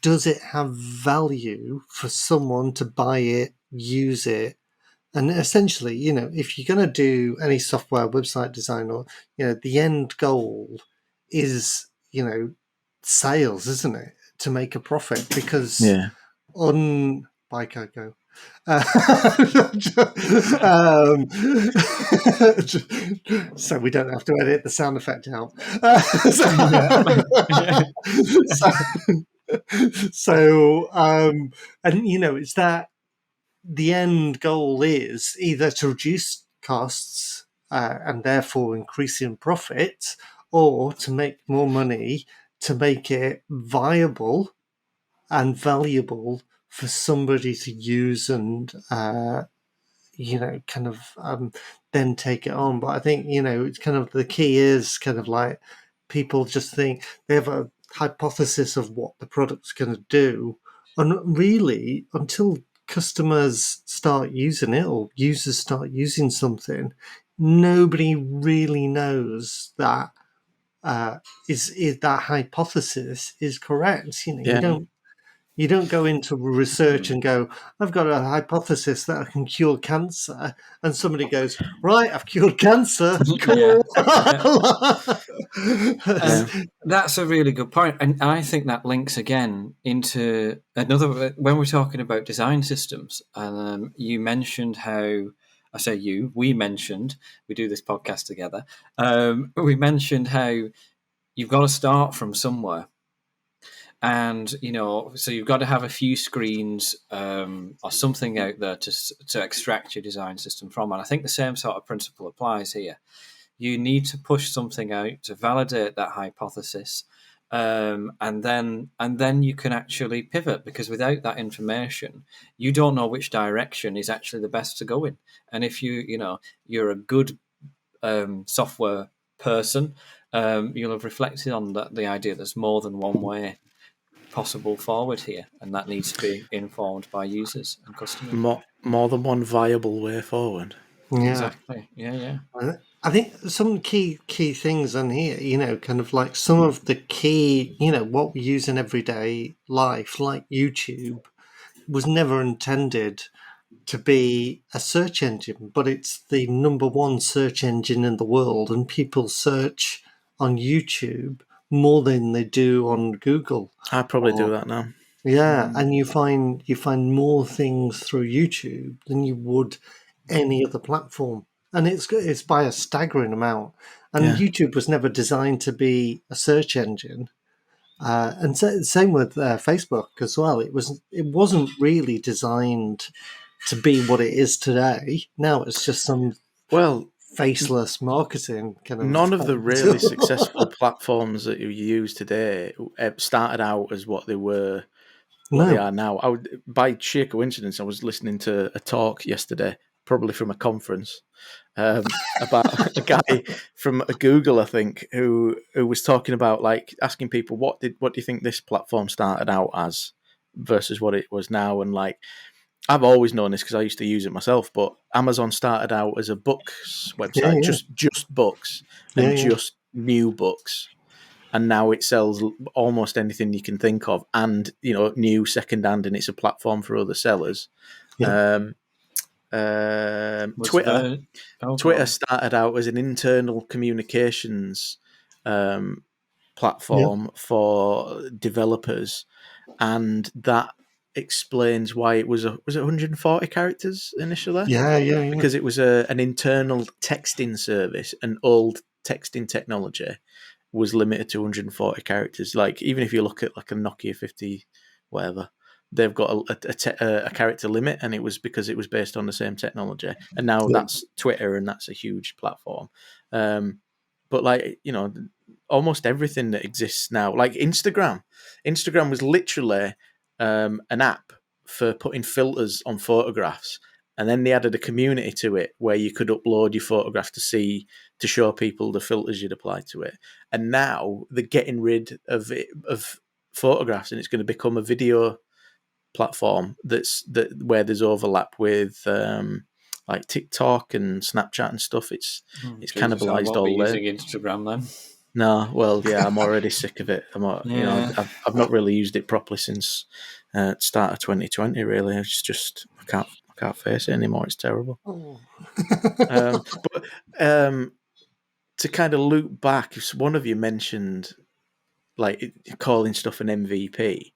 C: does it have value for someone to buy it, use it? And essentially, if you're going to do any software, website design, or, the end goal is, sales, isn't it? To make a profit, because on Bike I Go. So we don't have to edit the sound effect out. It's that the end goal is either to reduce costs and therefore increasing profit, or to make more money to make it viable and valuable for somebody to use and then take it on. But I think it's kind of the key is kind of like people just think they have a hypothesis of what the product's going to do, and really until customers start using it or users start using something, nobody really knows that is that hypothesis is correct. You don't go into research and go, I've got a hypothesis that I can cure cancer, and somebody goes, right, I've cured cancer. Cool.
A: That's a really good point. And I think that links again into another, when we're talking about design systems. You mentioned how, we mentioned, we do this podcast together, we mentioned how you've got to start from somewhere. And, so you've got to have a few screens or something out there to extract your design system from. And I think the same sort of principle applies here. You need to push something out to validate that hypothesis. And then you can actually pivot, because without that information, you don't know which direction is actually the best to go in. And if you're a good software person, you'll have reflected on the idea there's more than one way possible forward here, and that needs to be informed by users and customers.
B: More than one viable way forward.
C: Yeah.
A: Exactly. Yeah.
C: I think some key things on here, kind of like some of the key, what we use in everyday life, like YouTube, was never intended to be a search engine, but it's the number one search engine in the world, and people search on YouTube more than they do on Google.
B: I probably do that now.
C: Yeah, and you find more things through YouTube than you would any other platform, and it's by a staggering amount. And YouTube was never designed to be a search engine. And same with Facebook as well. It wasn't really designed to be what it is today. Now it's just some
B: Well,
C: faceless marketing kind of
B: none of the really
C: tool.
B: successful platforms that you use today started out as what they
C: No.
B: are now. By sheer coincidence, I was listening to a talk yesterday, probably from a conference, about a guy from Google, I think, who was talking about, like, asking people what do you think this platform started out as versus what it was now, and like, I've always known this because I used to use it myself, but Amazon started out as a books website,
C: Yeah.
B: just books
C: Yeah,
B: and
C: yeah.
B: just new books, and now it sells almost anything you can think of, and new secondhand, and it's a platform for other sellers.
C: Yeah.
A: Was
B: Twitter
A: the oh, go
B: Twitter
A: on.
B: started out as an internal communications platform for developers, and that explains why it was 140 characters initially,
C: Yeah.
B: because it was an internal texting service, and old texting technology was limited to 140 characters. Like, even if you look at like a Nokia 50 whatever, they've got a character limit, and it was because it was based on the same technology. And now that's Twitter, and that's a huge platform. But like, almost everything that exists now, like Instagram was literally an app for putting filters on photographs, and then they added a community to it where you could upload your photograph to show people the filters you'd apply to it. And now they're getting rid of photographs, and it's going to become a video platform where there's overlap with like TikTok and Snapchat and stuff. It's
A: Jesus, I
B: cannibalized
A: won't be
B: all there.
A: using Instagram then.
B: No, well, yeah, I'm already sick of it.
A: Yeah.
B: I've not really used it properly since start of 2020. Really, it's just I can't face it anymore. It's terrible.
C: Oh.
B: But to kind of loop back, if one of you mentioned like calling stuff an MVP,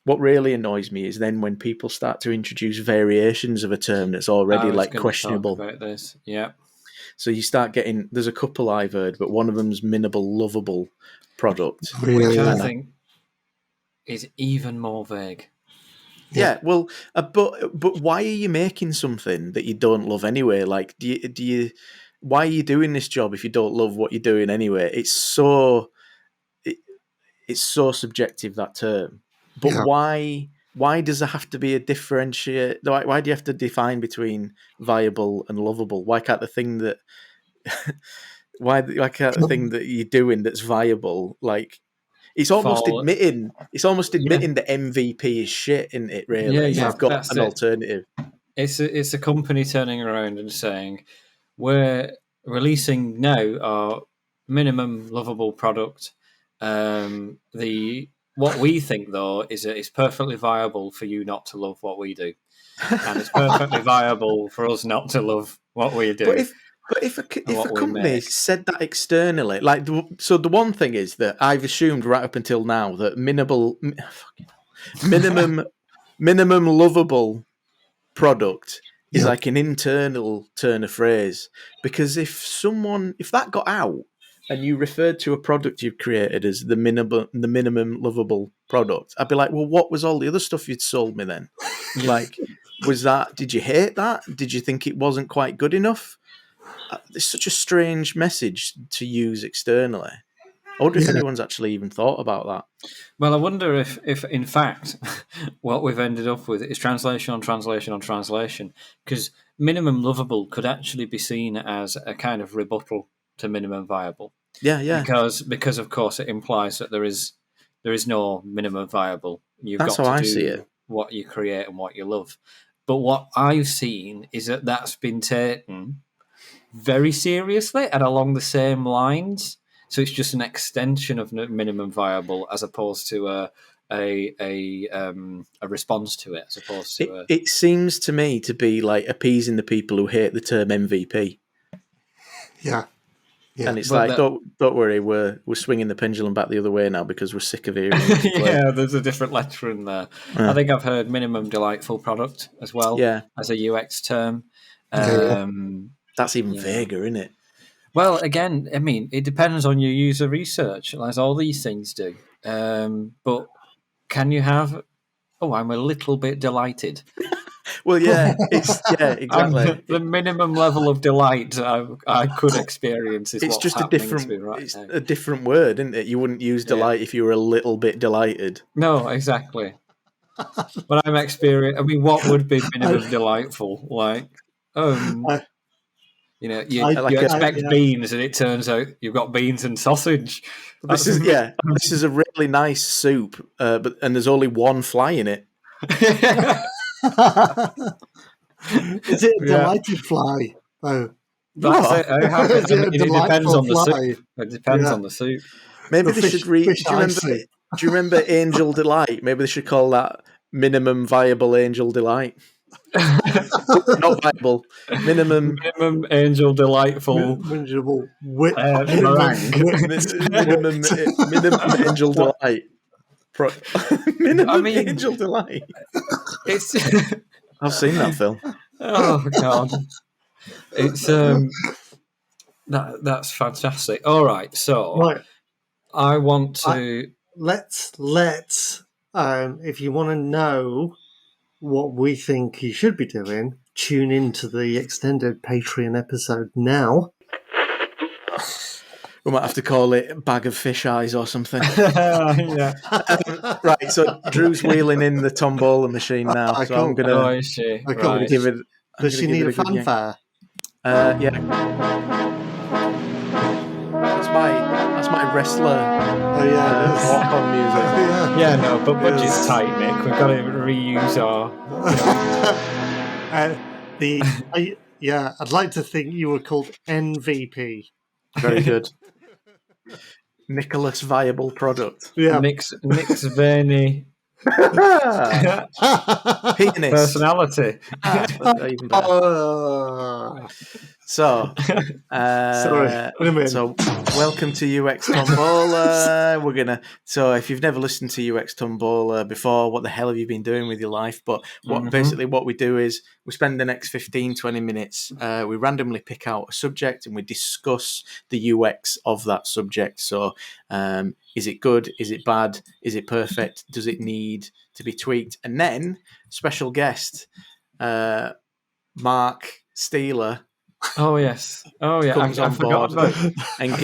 B: what really annoys me is then when people start to introduce variations of a term that's already
A: I was
B: like
A: going to talk
B: questionable.
A: about this. Yeah.
B: So you start getting, there's a couple I've heard, but one of them's minimal lovable product,
A: Which I
B: And
A: think is even more vague.
B: yeah, well, but why are you making something that you don't love anyway? Like, do you why are you doing this job if you don't love what you're doing anyway? It's so subjective, that term. But
C: Yeah.
B: why does there have to be a differentiate? Why do you have to define between viable and lovable? Why can't the thing that why can't the thing that you're doing that's viable, like, it's almost
A: Fall.
B: admitting
A: Yeah.
B: that MVP is shit, isn't it, really?
A: Yeah,
B: If
A: yeah,
B: you've got
A: that's
B: an
A: it.
B: alternative.
A: It's a company turning around and saying, we're releasing now our minimum lovable product. What we think, though, is that it's perfectly viable for you not to love what we do, and it's perfectly viable for us not to love what we do.
B: But if a
A: what we
B: company
A: make.
B: said that externally, like, so the one thing is that I've assumed right up until now that minimum lovable product is like an internal turn of phrase, because if that got out and you referred to a product you've created as the minimum lovable product, I'd be like, well, what was all the other stuff you'd sold me then? Like, did you hate that? Did you think it wasn't quite good enough? It's such a strange message to use externally. I wonder if anyone's actually even thought about that.
A: Well, I wonder if in fact what we've ended up with is translation on translation on translation, because minimum lovable could actually be seen as a kind of rebuttal to minimum viable.
B: Yeah.
A: Because of course it implies that there is no minimum viable. You've
B: That's
A: got
B: how
A: to
B: I see
A: do
B: it.
A: what you create and what you love. But what I've seen is that that's been taken very seriously and along the same lines. So it's just an extension of minimum viable as opposed to a response to it, as opposed to
B: it seems to me to be like appeasing the people who hate the term MVP.
C: Yeah.
B: And it's like, don't worry, we're swinging the pendulum back the other way now because we're sick of hearing it.
A: Yeah, there's a different letter in there. I think I've heard minimum delightful product as well, as a UX term.
B: That's even vaguer, isn't it?
A: Well, again, I mean, it depends on your user research, as all these things do. But can you have? Oh, I'm a little bit delighted.
B: Well, yeah, exactly.
A: The minimum level of delight I could experience is
B: It's
A: what's
B: just a
A: happening
B: different.
A: to me right
B: It's
A: now.
B: a different word, isn't it? You wouldn't use delight if you were a little bit delighted.
A: No, exactly. But I'm experiencing. I mean, what would be minimum delightful? Like, you expect beans, and it turns out you've got beans and sausage.
B: This is a really nice soup, and there's only one fly in it.
C: Is it a delighted fly? Oh,
A: That's it. It depends on the
C: fly?
A: soup. It depends on the soup.
B: Maybe they should read. Do you remember Angel Delight? Maybe they should call that minimum viable Angel Delight. Not viable. Minimum
A: Angel delightful.
C: Minimum
B: Angel Delight. Angel Delight.
A: It's.
B: I've seen that film.
A: Oh God! It's that's fantastic. All right, so I want to
C: let's if you want to know what we think you should be doing, tune into the extended Patreon episode now.
B: We might have to call it Bag of Fish Eyes or something.
A: Yeah.
B: Right, so Drew's wheeling in the tombola machine now. So I'm going to give it...
C: Does she need a fanfare?
B: Yeah. That's my wrestler.
C: Oh yeah,
B: walk-on music.
A: Yeah, no, but budget's tight, Nick. We've got to reuse our. I'd like to think you were called MVP.
B: Very good. Nicholas Viable Product.
A: Yeah. Nick's Verney.
B: Penis.
A: Personality.
B: So, so welcome to UX Tombola. So if you've never listened to UX Tombola before, what the hell have you been doing with your life? But basically what we do is we spend the next 15-20 minutes, we randomly pick out a subject and we discuss the UX of that subject. So is it good? Is it bad? Is it perfect? Does it need to be tweaked? And then special guest, Mark Steeler.
A: Oh yes! Oh yeah!
B: Comes on board and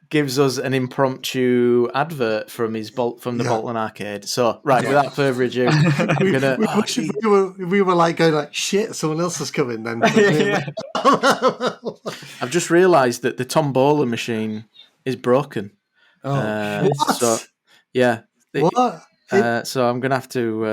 B: gives us an impromptu advert from the Bolton Arcade. So without further ado, I'm gonna.
C: We were like going like shit. Someone else is coming then.
B: I've just realised that the tombola machine is broken.
C: Oh, what?
B: So yeah.
C: What?
B: So I'm gonna have to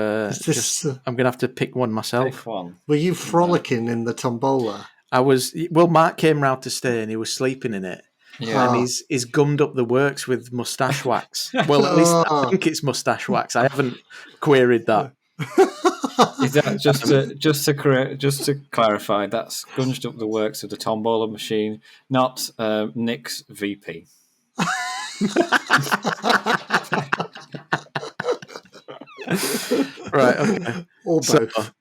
B: I'm gonna have to pick one myself.
A: One.
C: Were you frolicking in the tombola?
B: I was. Well, Mark came round to stay and he was sleeping in it. Yeah. And he's gummed up the works with moustache wax. Well, at least I think it's moustache wax. I haven't queried that.
A: Is that just to clarify? That's gunged up the works of the tombola machine, not Nick's VP.
B: Right, okay.
C: Or both.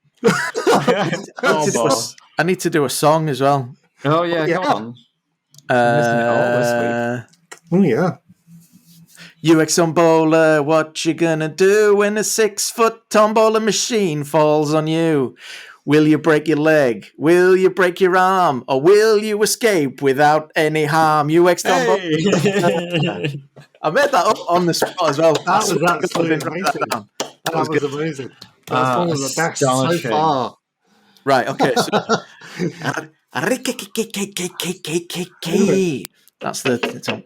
B: I need to do a song as well.
A: Oh yeah, come on.
C: Oh yeah.
B: UX Tombola, what you gonna do when a 6-foot tombola machine falls on you? Will you break your leg? Will you break your arm? Or will you escape without any harm? UX Tombola. Hey. I made that up on the spot as well.
C: That was absolutely amazing. That was amazing. That's one of the best so far.
B: Right, okay. So, that's the top.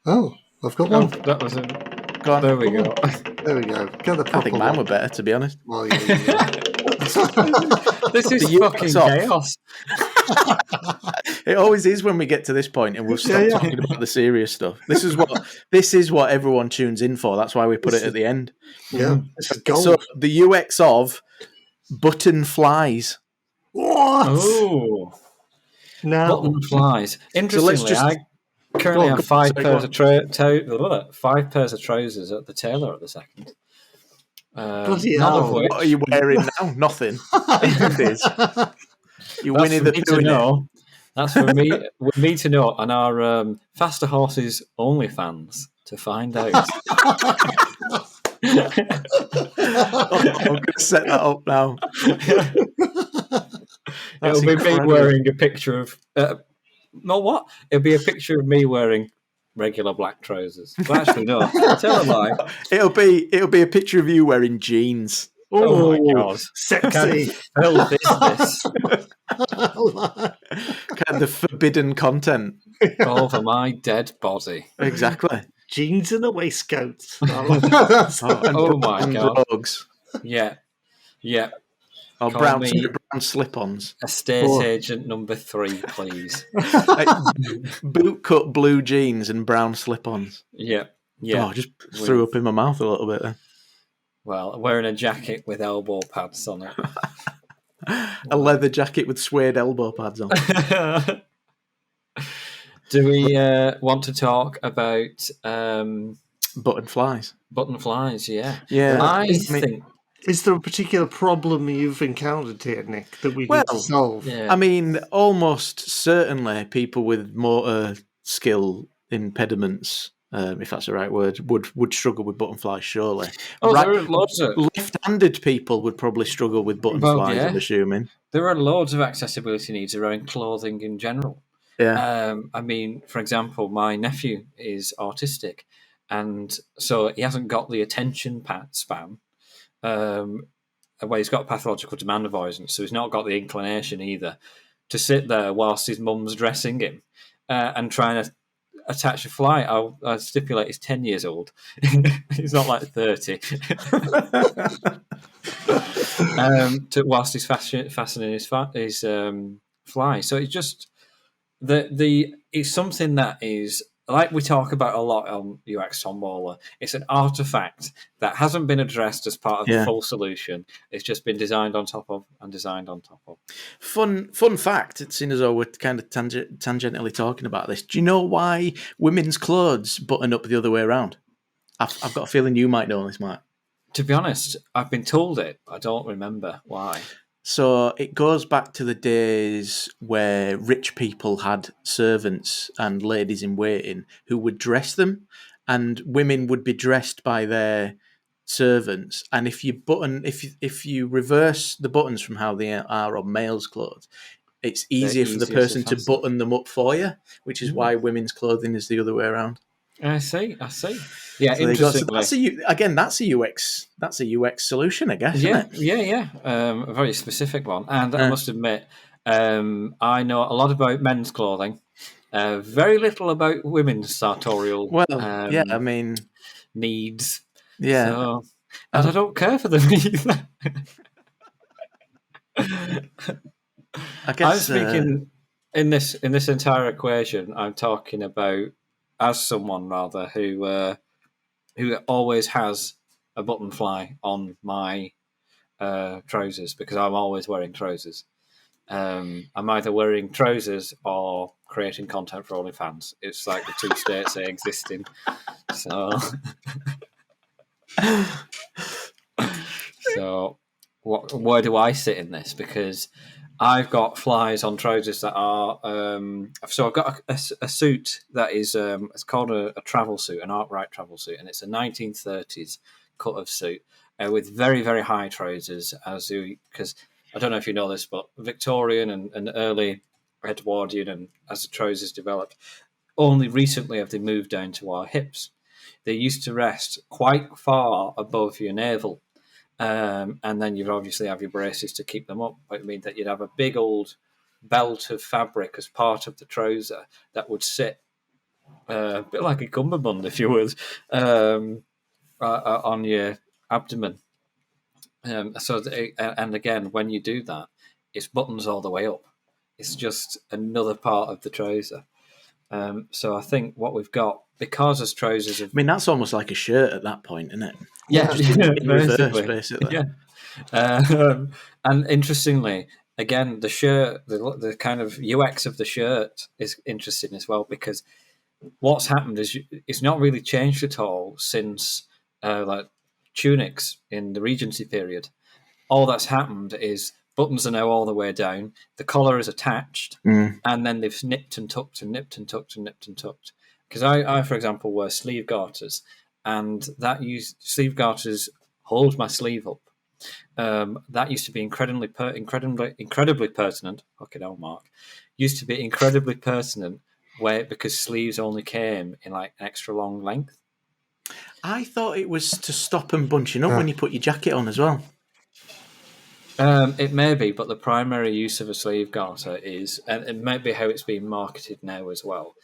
C: Oh, I've got one.
A: That was
B: Go on.
A: There we go.
C: There we go. Get the
B: I think mine were better, to be honest.
C: Well, yeah.
A: This is fucking chaos.
B: It always is when we get to this point, and we'll stop talking about the serious stuff. This is what everyone tunes in for. That's why we put it at the end.
C: Yeah.
B: So the UX of button flies.
C: What?
A: Oh,
C: no.
A: Button flies. Interestingly, I currently have 5 pairs of trousers at the tailor at the second.
C: Bloody hell.
B: What are you wearing now? Nothing. You Winnie the Pooh
A: know. That's for me to know, and our Faster Horses OnlyFans to find out.
B: I'm going to set that up now.
A: It'll be me wearing a picture of... It'll be a picture of me wearing regular black trousers. Well, actually, no. Tell a lie.
B: It'll be a picture of you wearing jeans.
A: Oh my God.
C: Sexy.
A: Filth is this?
B: Kind of the forbidden content.
A: Over my dead body.
B: Exactly.
C: Jeans and a waistcoat.
A: Oh my God.
B: Brogues.
A: Yeah.
B: Or
A: Call
B: brown
A: me
B: slip-ons.
A: Estate agent number 3, please.
B: Boot cut blue jeans and brown slip-ons.
A: Yeah.
B: Oh, I just threw up in my mouth a little bit then.
A: Well, wearing a jacket with elbow pads on it.
B: A leather jacket with suede elbow pads on.
A: Do we want to talk about
B: Button flies?
A: button flies? Yeah.
B: Yeah.
A: think.
C: Is there a particular problem you've encountered here, Nick, that we need to solve?
A: Yeah.
B: I mean, almost certainly people with motor skill impediments, if that's the right word, would struggle with button flies, surely.
A: There are loads of...
B: Left-handed people would probably struggle with button flies, I'm assuming.
A: There are loads of accessibility needs around clothing in general.
B: Yeah.
A: I mean, for example, my nephew is autistic, and so he hasn't got the attention span. He's got pathological demand avoidance, so he's not got the inclination either to sit there whilst his mum's dressing him and trying to attach a fly. I stipulate he's 10 years old. He's not like 30. Whilst he's fastening his fly. So it's just it's something that is, like we talk about a lot on UX Tombola, it's an artifact that hasn't been addressed as part of the full solution. It's just been designed on top of and designed on top of.
B: Fun fact, it seems as though we're kind of tangentially talking about this. Do you know why women's clothes button up the other way around? I've got a feeling you might know this, Mike.
A: To be honest, I've been told it. I don't remember why.
B: So it goes back to the days where rich people had servants and ladies in waiting who would dress them, and women would be dressed by their servants. And if you reverse the buttons from how they are on males' clothes, it's easier for the person to button them up for you, which is why women's clothing is the other way around.
A: I see. Yeah,
B: so interesting. That's a UX solution, I guess.
A: Yeah,
B: isn't it?
A: yeah. A very specific one. And I must admit, I know a lot about men's clothing, very little about women's sartorial. Needs.
B: Yeah,
A: so, and I don't care for them either.
B: I guess
A: I'm speaking in this entire equation. I'm talking about as someone rather who always has a button fly on my trousers, because I'm always wearing trousers. I'm either wearing trousers or creating content for OnlyFans. It's like the two states they exist in. So where do I sit in this? Because I've got flies on trousers that are... so I've got a suit that is... it's called a travel suit, an Arkwright travel suit, and it's a 1930s cut of suit with very, very high trousers. Because I don't know if you know this, but Victorian and early Edwardian, and as the trousers developed, only recently have they moved down to our hips. They used to rest quite far above your navel. And then you'd obviously have your braces to keep them up. But it means that you'd have a big old belt of fabric as part of the trouser that would sit a bit like a cummerbund, if you would, on your abdomen. And again, when you do that, it's buttons all the way up. It's just another part of the trouser. So I think what we've got, because as trousers have...
B: I mean, that's almost like a shirt at that point, isn't it?
A: Yeah,
B: in reverse, basically.
A: Yeah. And interestingly, again, the shirt, the kind of UX of the shirt is interesting as well, because what's happened is it's not really changed at all since like tunics in the Regency period. All that's happened is buttons are now all the way down, the collar is attached, and then they've nipped and tucked and nipped and tucked and nipped and tucked. because I, for example, wear sleeve garters, and sleeve garters hold my sleeve up. That used to be incredibly pertinent. Fucking hell, Mark. Used to be incredibly pertinent because sleeves only came in like an extra long length.
B: I thought it was to stop them bunching up when you put your jacket on as well.
A: It may be, but the primary use of a sleeve garter is, and it may be how it's being marketed now as well,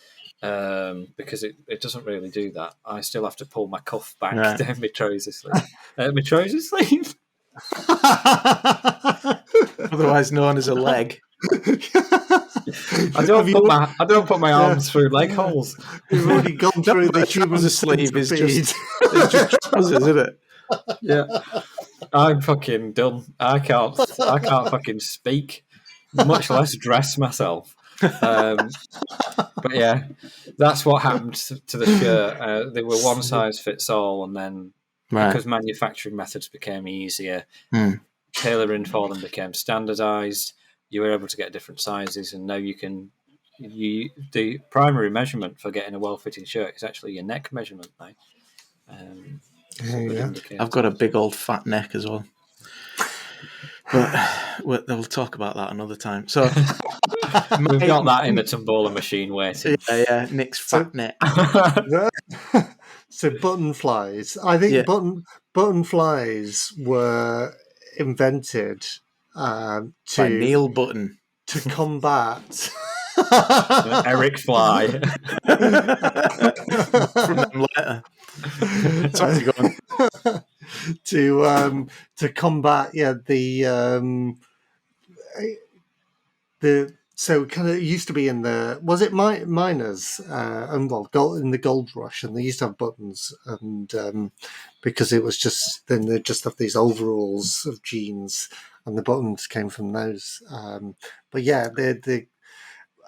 A: because it doesn't really do that. I still have to pull my cuff back down my trouser sleeve. My trouser sleeve?
B: Otherwise known as a leg.
A: I don't put my arms through leg holes.
C: You've already gone through the human
B: sleeve is just trousers, isn't it?
A: Yeah. I'm fucking done. I can't fucking speak, much less dress myself. But yeah, that's what happened to the shirt. They were one size fits all, and then because manufacturing methods became easier, tailoring for them became standardized. You were able to get different sizes, and now the primary measurement for getting a well-fitting shirt is actually your neck measurement now.
B: I've got a big old fat neck as well, but we'll talk about that another time. So
A: we've got that in the Tumbola machine waiting.
B: Yeah, Nick's fat neck.
C: So button flies. I think button flies were invented
B: by Neil Button
C: to combat
A: Eric Fly
B: from them later. Sorry, go on.
C: to combat the so kind of used to be in the miners and in the gold rush, and they used to have buttons, and because it was just then they just have these overalls of jeans, and the buttons came from those. But yeah,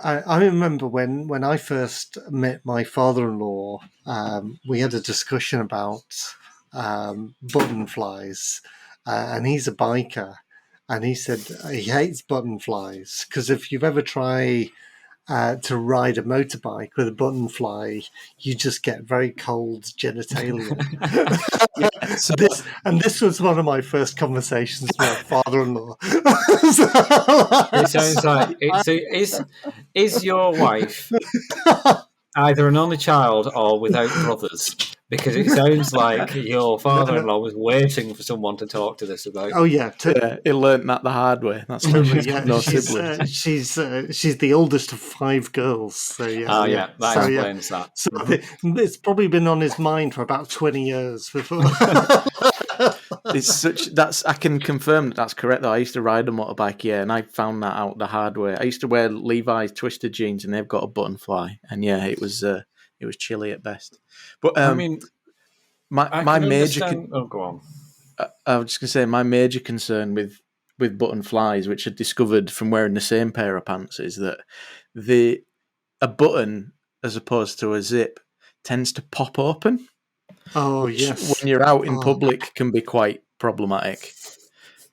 C: I remember when I first met my father-in-law, we had a discussion about button flies, and he's a biker, and he said he hates button flies because if you've ever tried to ride a motorbike with a button fly, you just get very cold genitalia. This was one of my first conversations with my father-in-law.
A: It sounds like is your wife either an only child or without brothers? Because it sounds like your father-in-law was waiting for someone to talk to this about.
C: Oh yeah,
B: he learnt that the hard way. That's why she's got no siblings.
C: She's the oldest of 5 girls. So yeah,
A: that explains that.
C: So it's probably been on his mind for about 20 years before.
B: I can confirm that's correct though. I used to ride a motorbike, and I found that out the hard way. I used to wear Levi's twisted jeans, and they've got a button fly, and it was chilly at best. But
A: I mean,
B: my major.
A: Go on.
B: I was just gonna say my major concern with button flies, which I discovered from wearing the same pair of pants, is that a button as opposed to a zip tends to pop open.
C: Oh yes,
B: when you're out in public can be quite problematic,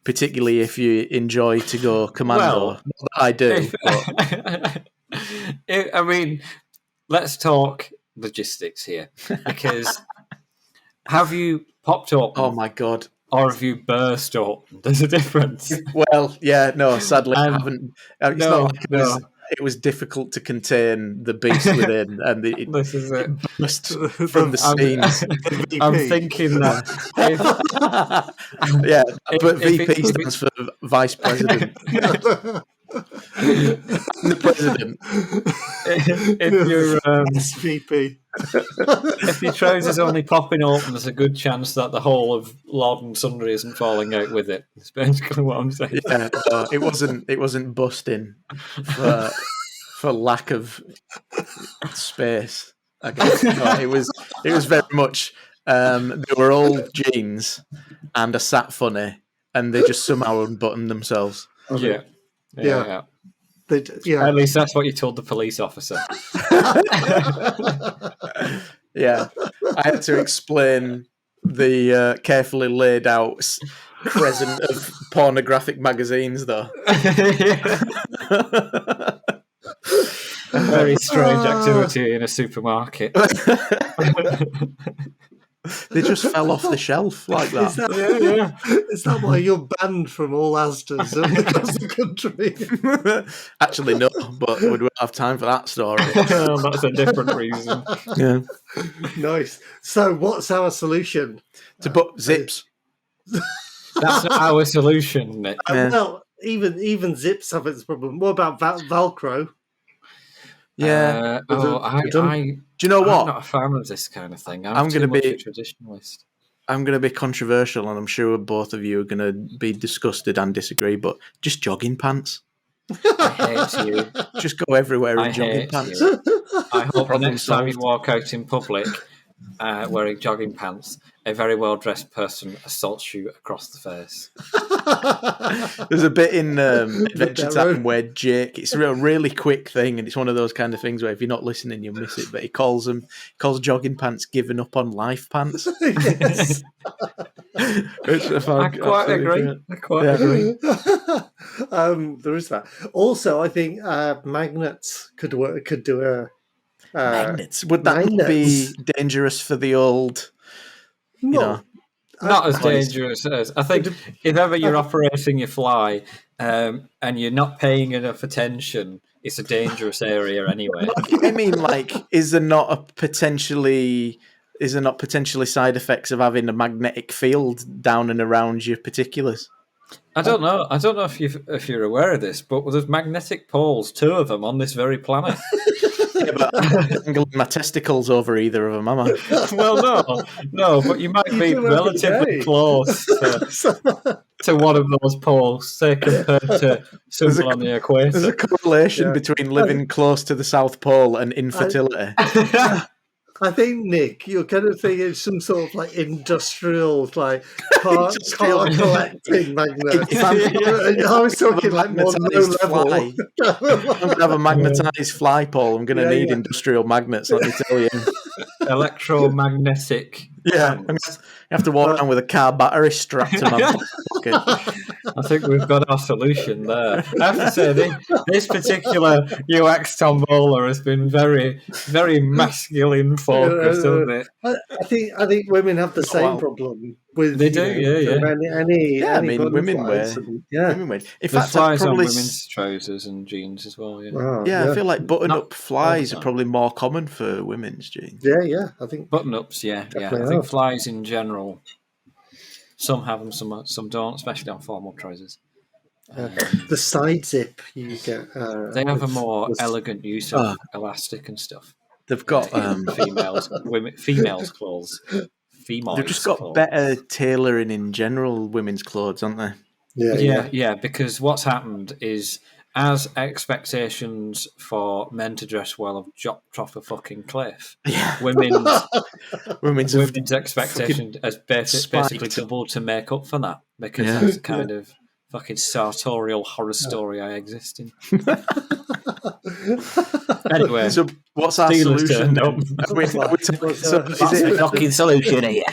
B: particularly if you enjoy to go commando. Not that I do.
A: I mean, let's talk logistics here, because have you popped up?
B: Oh my god!
A: Or have you burst up? There's a difference.
B: Well, yeah, no, sadly I haven't. It's not like it was difficult to contain the beast within, and it burst from the scenes.
A: I'm thinking that.
B: But VP stands for Vice President. The President.
A: If you're
C: VP.
A: If your trousers only popping open, there's a good chance that the whole of Lord and Sundry isn't falling out with it. That's basically what I'm saying.
B: Yeah, it wasn't busting for lack of space. I guess it was very much. They were old jeans and a sat funny, and they just somehow unbuttoned themselves.
A: Yeah.
C: Yeah.
A: At least that's what you told the police officer.
B: Yeah, I had to explain the carefully laid out crescent of pornographic magazines, though.
A: Very strange activity in a supermarket.
B: They just fell off the shelf like
C: Is
B: that.
C: that, is that why you're banned from all Asda's across the country?
B: Actually, no, but we don't have time for that story.
A: That's a different reason.
B: Yeah.
C: Nice. So, what's our solution?
B: To put zips.
A: That's not our solution, Nick.
B: Yeah.
C: Well, even zips have its problem. What about Velcro?
B: Yeah.
A: Do
B: Do you know
A: I'm
B: what?
A: not a fan of this kind of thing.
B: I'm
A: I'm
B: gonna
A: too much
B: be-
A: a traditionalist.
B: I'm going to be controversial, and I'm sure both of you are going to be disgusted and disagree, but just jogging pants.
A: I hate you.
B: Just go everywhere
A: I
B: in jogging
A: hate
B: pants.
A: you. I hope the
B: Problem
A: next time you
B: solved.
A: walk out in public wearing jogging pants, a very well-dressed person assaults you across the face.
B: There's a bit in Adventure
C: Darrow.
B: Time where Jake, it's a really quick thing, and it's one of those kind of things where if you're not listening, you'll miss it. But he calls jogging pants "giving up on life pants."
C: Yes.
B: Which I
A: I
B: found
A: quite
B: absolutely
A: agree.
B: great.
C: There is that. Also, I think magnets could work. Could do a
B: Magnets. Would that not
C: magnets.
B: be dangerous for the old? You know,
A: Not as dangerous as I think. If ever you're operating your fly and you're not paying enough attention, it's a dangerous area anyway.
B: I mean, like, is there not potentially side effects of having a magnetic field down and around your particulars?
A: I don't know. I don't know if you're aware of this, but there's magnetic poles, 2 of them on this very planet.
B: Yeah, but I'm not dangling my testicles over either of them, am I?
A: Well, no, but you might be
C: do every
A: relatively
C: day.
A: close to one of those poles, say compared to something on the
B: There's
A: equator.
B: a correlation
C: Yeah.
B: between living close to the South Pole and infertility.
C: I think, Nick, you're kind of thinking some sort of like industrial, like car collecting magnet.
B: If I'm-
C: I was talking like more low
B: Magnetised
C: level.
B: fly. I'm going to have a magnetized fly pole. I'm going to
C: Yeah,
B: need
C: yeah.
B: industrial magnets, let me tell you.
A: Electromagnetic.
B: Yeah, I'm going to have to walk around with a car battery strapped to my pocket.
A: I think we've got our solution there. I have to say, this particular UX tombola has been very, very masculine focused, hasn't it?
C: I think women have the same
B: wow.
C: problem with
A: They do, yeah.
C: Any
B: Yeah, I mean, women
C: butterflies
B: wear.
C: and- yeah.
B: Women wear. In
A: There's
B: fact, I'd
A: flies on
B: probably
A: women's trousers and jeans as well. Yeah,
C: Oh,
B: yeah, I feel like button-up
A: Not
B: flies
A: all
B: are
A: the time.
B: probably more common for women's jeans.
C: yeah. I think
A: button-ups. Yeah. I
C: Definitely
A: think
C: are.
A: flies in general. Some have them, some don't, especially on formal trousers.
C: the side zip you get.
A: They have a more
C: with-
A: elegant use of elastic and stuff.
B: They've got
A: Females' clothes. Females.
B: they've just got
A: clothes.
B: better tailoring in general women's clothes, haven't they?
A: Yeah, because what's happened is as expectations for men to dress well have dropped off a fucking cliff,
B: Yeah,
A: women's
B: women's
A: expectation has basically
B: spiked.
A: doubled to make up for that because
B: Yeah.
A: that's the kind of fucking sartorial horror story I exist in. Anyway,
B: So what's our
A: Steelers
B: solution?
A: turned up.
B: Is it
D: fucking solution here.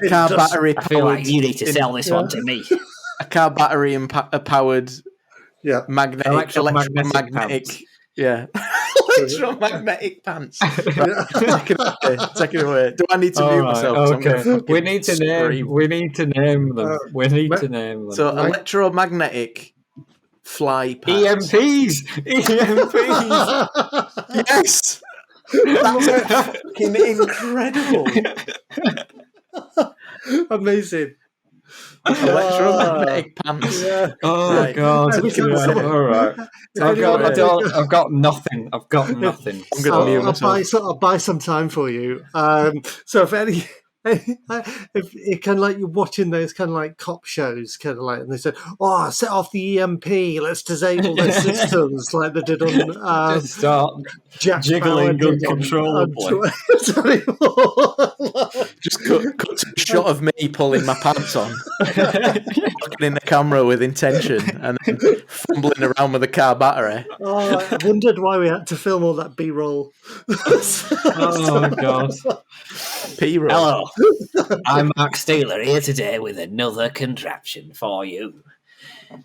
B: a car battery
D: I feel like
B: powered?
D: you need to sell this one to me.
B: A car battery powered
C: Yeah.
B: electromagnetic. Yeah, electromagnetic pants. Right, take it away. Do I need to
A: All
B: mute
A: right,
B: myself? 'Cause I'm gonna
A: okay.
B: fucking
A: We need to name them. We need
C: ma-
A: to name them.
B: So electromagnetic fly pants.
A: EMPs.
B: Yes, that's fucking incredible.
C: Amazing.
B: Electromagnetic pants.
C: Yeah.
A: Oh
B: Right.
A: God!
C: Every time
A: Right,
C: someone-
A: all right. I've got nothing. I've got nothing.
B: I'm gonna mute myself.
C: I'll buy some time for you. So if it kind of like you're watching those kind of like cop shows, kind of like, and they said, "Oh, set off the EMP, let's disable their systems," like they did on
A: Just start
C: Jack
A: jiggling
C: Bauer did on-
A: uncontrollably.
B: Just cut to a shot of me pulling my pants on, looking in the camera with intention, and then fumbling around with a car battery.
C: Oh, I wondered why we had to film all that B-roll.
A: Oh God!
B: P-roll.
D: Hello, I'm Mark Steeler here today with another contraption for you.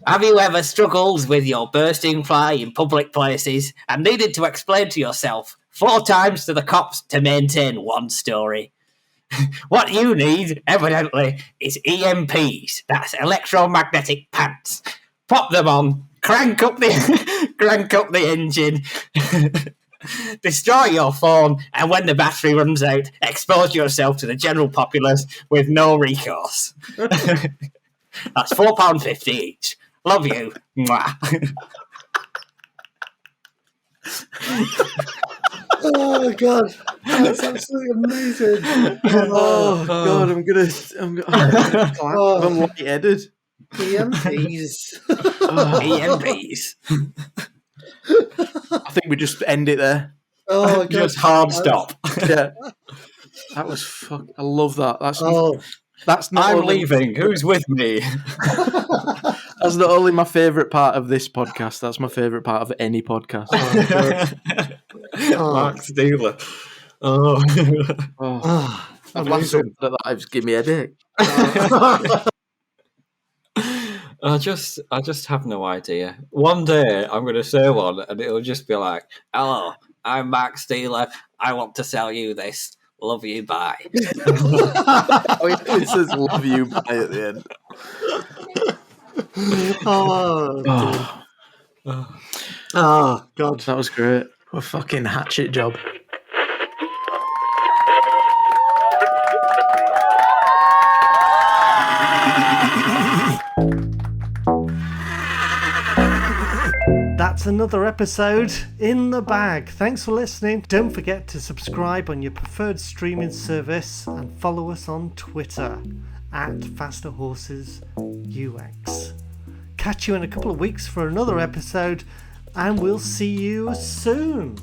D: Have you ever struggled with your bursting fly in public places and needed to explain to yourself 4 times to the cops to maintain one story? What you need, evidently, is EMPs. That's electromagnetic pants. Pop them on, crank up the engine, destroy your phone, and when the battery runs out, expose yourself to the general populace with no recourse. That's £4.50 each. Love you. Mwah.
F: Oh my god, that's absolutely amazing.
B: Oh god, I'm gonna I'm light-headed.
F: EMPs.
D: EMPs.
B: I think we just end it there.
F: Oh god,
A: Just hard stop.
B: Yeah, that was I love that. That's not
A: I'm
B: only,
A: leaving. Who's with me?
B: That's not only my favourite part of this podcast. That's my favourite part of any podcast.
A: Mark Steeler. Oh.
B: I've laughed so much at that. It's giving me a headache.
A: I just have no idea. One day I'm going to say one, and it'll just be like, "Hello, I'm Mark Steeler. I want to sell you this. Love you, bye."
B: It says "love you" bye at the end.
C: Oh god,
B: That was great. What a fucking hatchet job.
C: that's another episode in the bag. Thanks for listening. Don't forget to subscribe on your preferred streaming service and follow us on Twitter @FasterHorsesUX. Catch you in a couple of weeks for another episode, and we'll see you soon.